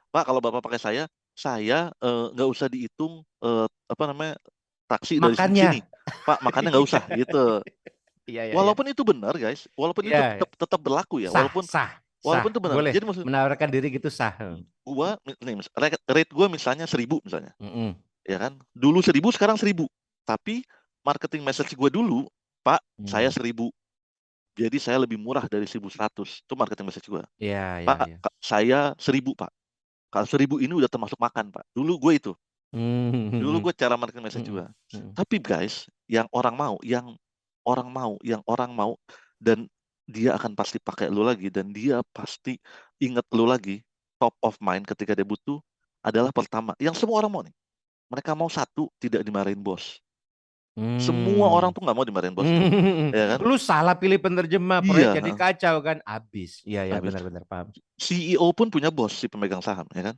A: Pak kalau Bapak pakai saya nggak usah dihitung apa namanya taksi dari sini ke
B: Makannya.
A: sini. Pak, makannya nggak usah gitu.
B: Iya, iya, iya.
A: Walaupun itu benar, guys. Walaupun itu
B: Iya,
A: tetap berlaku ya.
B: sah,
A: Walaupun
B: sah, sah.
A: walaupun itu benar.
B: Boleh
A: Jadi maksud
B: menawarkan diri gitu sah.
A: gua nih rate gua misalnya 1.000 misalnya,
B: Mm-mm.
A: ya kan? Dulu 1.000 sekarang 1.000. Tapi marketing message gua dulu, Pak, saya
B: Hmm.
A: 1.000. Jadi saya lebih murah dari 1.100. Itu marketing message gua.
B: Iya, iya,
A: Pak,
B: iya.
A: saya 1.000, Pak. Kalau 1.000 ini udah termasuk makan, Pak. Dulu gue itu. Dulu
B: Hmm.
A: gue cara marketing message
B: Mm-mm.
A: juga.
B: Mm-mm.
A: Tapi guys, yang orang mau dan dia akan pasti pakai lu lagi dan dia pasti inget lu lagi top of mind ketika dia butuh adalah pertama yang semua orang mau nih. Mereka mau satu tidak dimarahin bos. Semua orang
B: Hmm.
A: tuh nggak mau dimarahin bosnya,
B: Hmm.
A: ya kan?
B: Lu salah pilih penerjemah,
A: Iya.
B: proyek jadi kacau kan, abis. Iya, ya,
A: Habis
B: benar-benar paham.
A: CEO pun punya bos si pemegang saham, ya kan?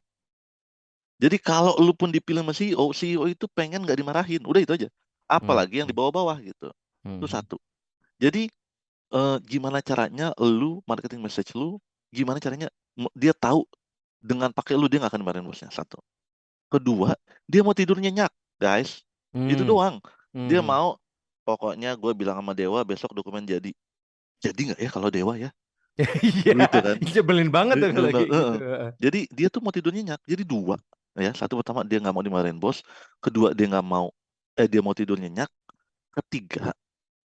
A: Jadi kalau lu pun dipilih sama CEO itu pengen nggak dimarahin, udah itu aja.
B: Hmm.
A: Apalagi yang di bawah-bawah gitu. Itu
B: Hmm.
A: satu. Jadi gimana caranya lu marketing message lu, gimana caranya dia tahu dengan pakai lu dia nggak akan dimarahin bosnya. Satu. Kedua, dia mau tidur nyenyak, guys. Itu
B: Hmm.
A: doang. Dia
B: Hmm.
A: mau, pokoknya gue bilang sama Dewa besok dokumen jadi. Jadi nggak ya kalau Dewa ya?
B: Iya,
A: Gitu kan.
B: nyebelin banget tuh kalau kayak gitu.
A: Jadi dia tuh mau tidur nyenyak. Jadi dua. Ya, satu pertama dia nggak mau dimarahin bos. Kedua dia nggak mau, dia mau tidur nyenyak. Ketiga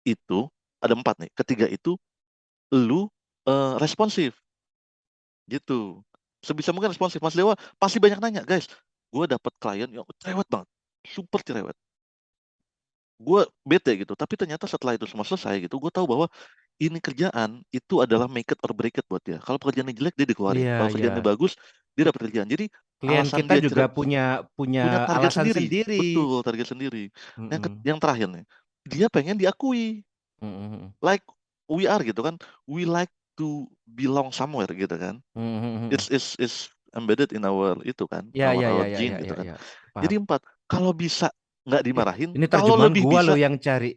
A: itu, ada empat nih. Ketiga itu, lu responsif. Gitu. Sebisa mungkin responsif. Mas Dewa pasti banyak nanya, guys. Gue dapet klien yang cerewet banget. Super cerewet. Gue bete gitu. Tapi ternyata setelah itu semua selesai gitu, gue tahu bahwa ini kerjaan itu adalah make it or break it buat dia. Kalau pekerjaannya jelek dia dikeluarin,
B: Iya,
A: kalau
B: iya.
A: kerjaannya bagus dia dapat kerjaan. Jadi
B: Klien
A: alasan
B: kita
A: dia
B: juga
A: punya
B: punya
A: target
B: alasan
A: sendiri,
B: sendiri.
A: betul target sendiri.
B: Mm-mm.
A: Yang terakhir nih, dia pengen diakui,
B: Mm-mm.
A: like we are gitu kan, we like to belong somewhere gitu kan.
B: Mm-mm.
A: It's embedded in our itu kan,
B: Ya, ya,
A: our
B: ya, ya,
A: gene
B: ya,
A: gitu
B: ya,
A: kan.
B: ya. Paham.
A: Jadi 4, kalau bisa nggak dimarahin,
B: Ini
A: kalau
B: terjemahan
A: lebih
B: gua
A: bisa,
B: lo yang cari.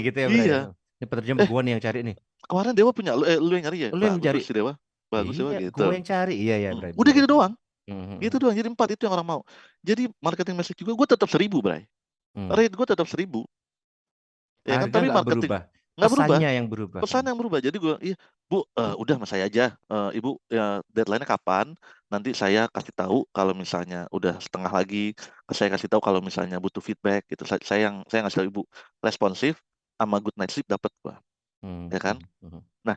B: Gitu ya, Bray.
A: iya.
B: Ini penerjemah gua nih yang cari nih.
A: Kemarin Dewa punya, lu yang nyari ya?
B: Lu yang cari.
A: Bagus si Dewa, bagus Dewa
B: Iya,
A: gitu.
B: gua yang cari. Iya, ya, Bray.
A: Udah gitu
B: Bener.
A: doang,
B: Mhm.
A: gitu doang. Jadi 4 itu yang orang mau. Jadi marketing message juga gue tetap 1000, Bray. Rate gue tetap 1000. Ya kan,
B: Harga
A: tapi
B: nggak
A: marketing
B: berubah.
A: nggak berubah.
B: Pesannya yang berubah.
A: Pesan yang berubah. Jadi gue, iya Bu, udah sama saya aja. Ibu, ya, deadline-nya kapan? Nanti saya kasih tahu kalau misalnya udah setengah lagi. Saya kasih tahu kalau misalnya butuh feedback gitu. Saya ngasih tahu Ibu, responsif sama good night sleep dapat gua. Ya kan? Nah,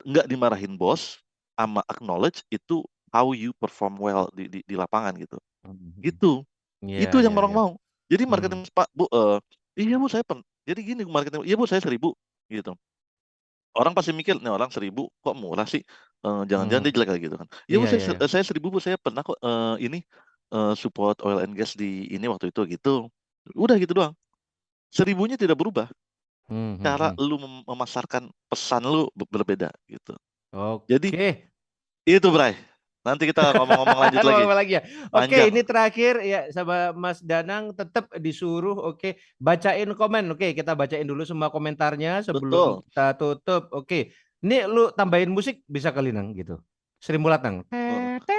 A: nggak dimarahin bos, sama acknowledge itu how you perform well di lapangan gitu. Gitu. Itu yang orang mau. Jadi marketing, Pak, Bu, iya Bu, jadi gini marketing, iya Bu, saya 1000 gitu. Orang pasti mikir, nih orang 1000 kok murah sih? Jangan-jangan dia jelek lagi gitu kan. Iya Bu,
B: Iya.
A: saya 1000 Bu, saya pernah kok ini support oil and gas di ini waktu itu gitu. Udah gitu doang. 1000-nya tidak berubah. Cara lu memasarkan pesan lu berbeda gitu. Jadi
B: Oke.
A: itu, Bray. Nanti kita ngomong-ngomong lanjut lagi.
B: Ngomong lagi ya. Oke,
A: Panjang.
B: ini terakhir ya sama Mas Danang tetap disuruh bacain komen. Oke, kita bacain dulu semua komentarnya sebelum kita tutup. Oke. Ini lu tambahin musik bisa kali Nang gitu. Sri Mulat Nang.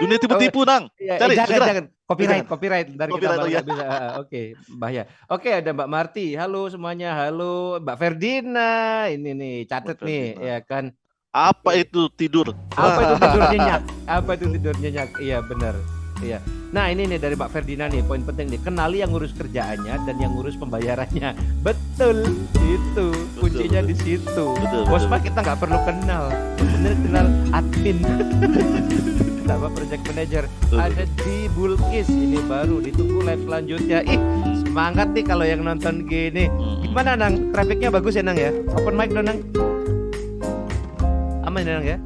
A: Dunia tipu-tipu Nang. Cari
B: jangan. Copyright dari
A: Copyright,
B: kita
A: oh, ya.
B: bisa. Oke, bahaya. Oke, ada Mbak Marti. Halo semuanya. Halo Mbak Ferdina. Ini nih catat nih ya kan.
A: Apa itu tidur?
B: Apa itu tidur nyenyak? Apa itu tidur nyenyak? Iya benar. Iya. Nah ini nih dari Mbak Ferdina nih poin penting nih, kenali yang ngurus kerjaannya dan yang ngurus pembayarannya. Betul, itu kuncinya di situ. Bos mah kita nggak perlu kenal, bener kenal admin. Sama project manager. Ada di Bulkis ini baru, ditunggu live selanjutnya. Ih semangat nih kalau yang nonton gini. Gimana Nang? Trafiknya bagus ya Nang ya? Open mic dong Nang. Aman ya Nang ya?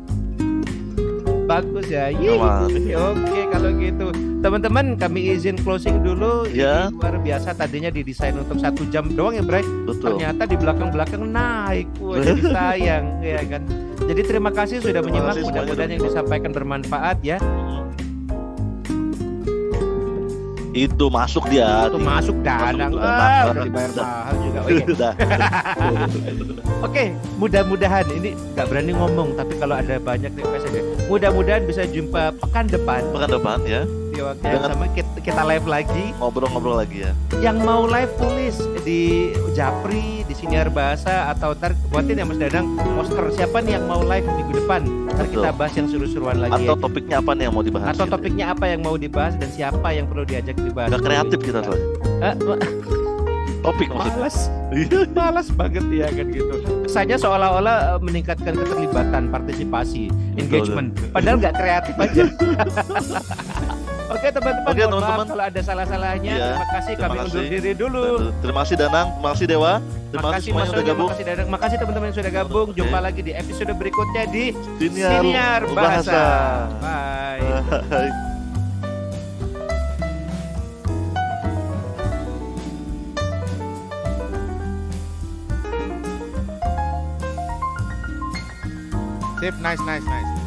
B: Bagus ya. Oke kalau gitu teman-teman kami izin closing dulu ya. Ini luar biasa, tadinya didesain untuk 1 jam doang ya Bray.
A: Betul.
B: Ternyata di belakang naik. Wah jadi sayang ya kan. Jadi terima kasih sudah menyimak, mudah-mudahan yang disampaikan bermanfaat ya.
A: Itu masuk dia.
B: Itu masuk Danang. Udah dibayar mahal juga. Oke, mudah-mudahan ini nggak berani ngomong, tapi kalau ada banyak request aja. Mudah-mudahan bisa jumpa pekan depan ya. Di waktu yang sama kita live lagi.
A: Ngobrol-ngobrol lagi ya.
B: Yang mau live tulis di Japri, di Siniar Bahasa, atau ntar buatin ya Mas Danang poster siapa nih yang mau live minggu depan. Ntar kita bahas yang seru-seruan lagi.
A: Atau topiknya apa nih yang mau dibahas?
B: Atau topiknya apa yang mau dibahas dan siapa yang perlu diajak dibahas.
A: Gak kreatif kita soalnya. Topik maksudnya.
B: Malas banget ya kan gitu. Kesannya seolah-olah meningkatkan keterlibatan, partisipasi, engagement. Padahal nggak kreatif aja. Oke teman-teman, maaf kalau ada salah-salahnya. Terima kasih, kami undur diri dulu.
A: Terima kasih Danang, terima kasih Dewa, terima kasih semuanya sudah gabung.
B: Terima kasih teman-teman yang sudah gabung. Jumpa lagi di episode berikutnya di Siniar Bahasa. Bye.
C: Sip, nice.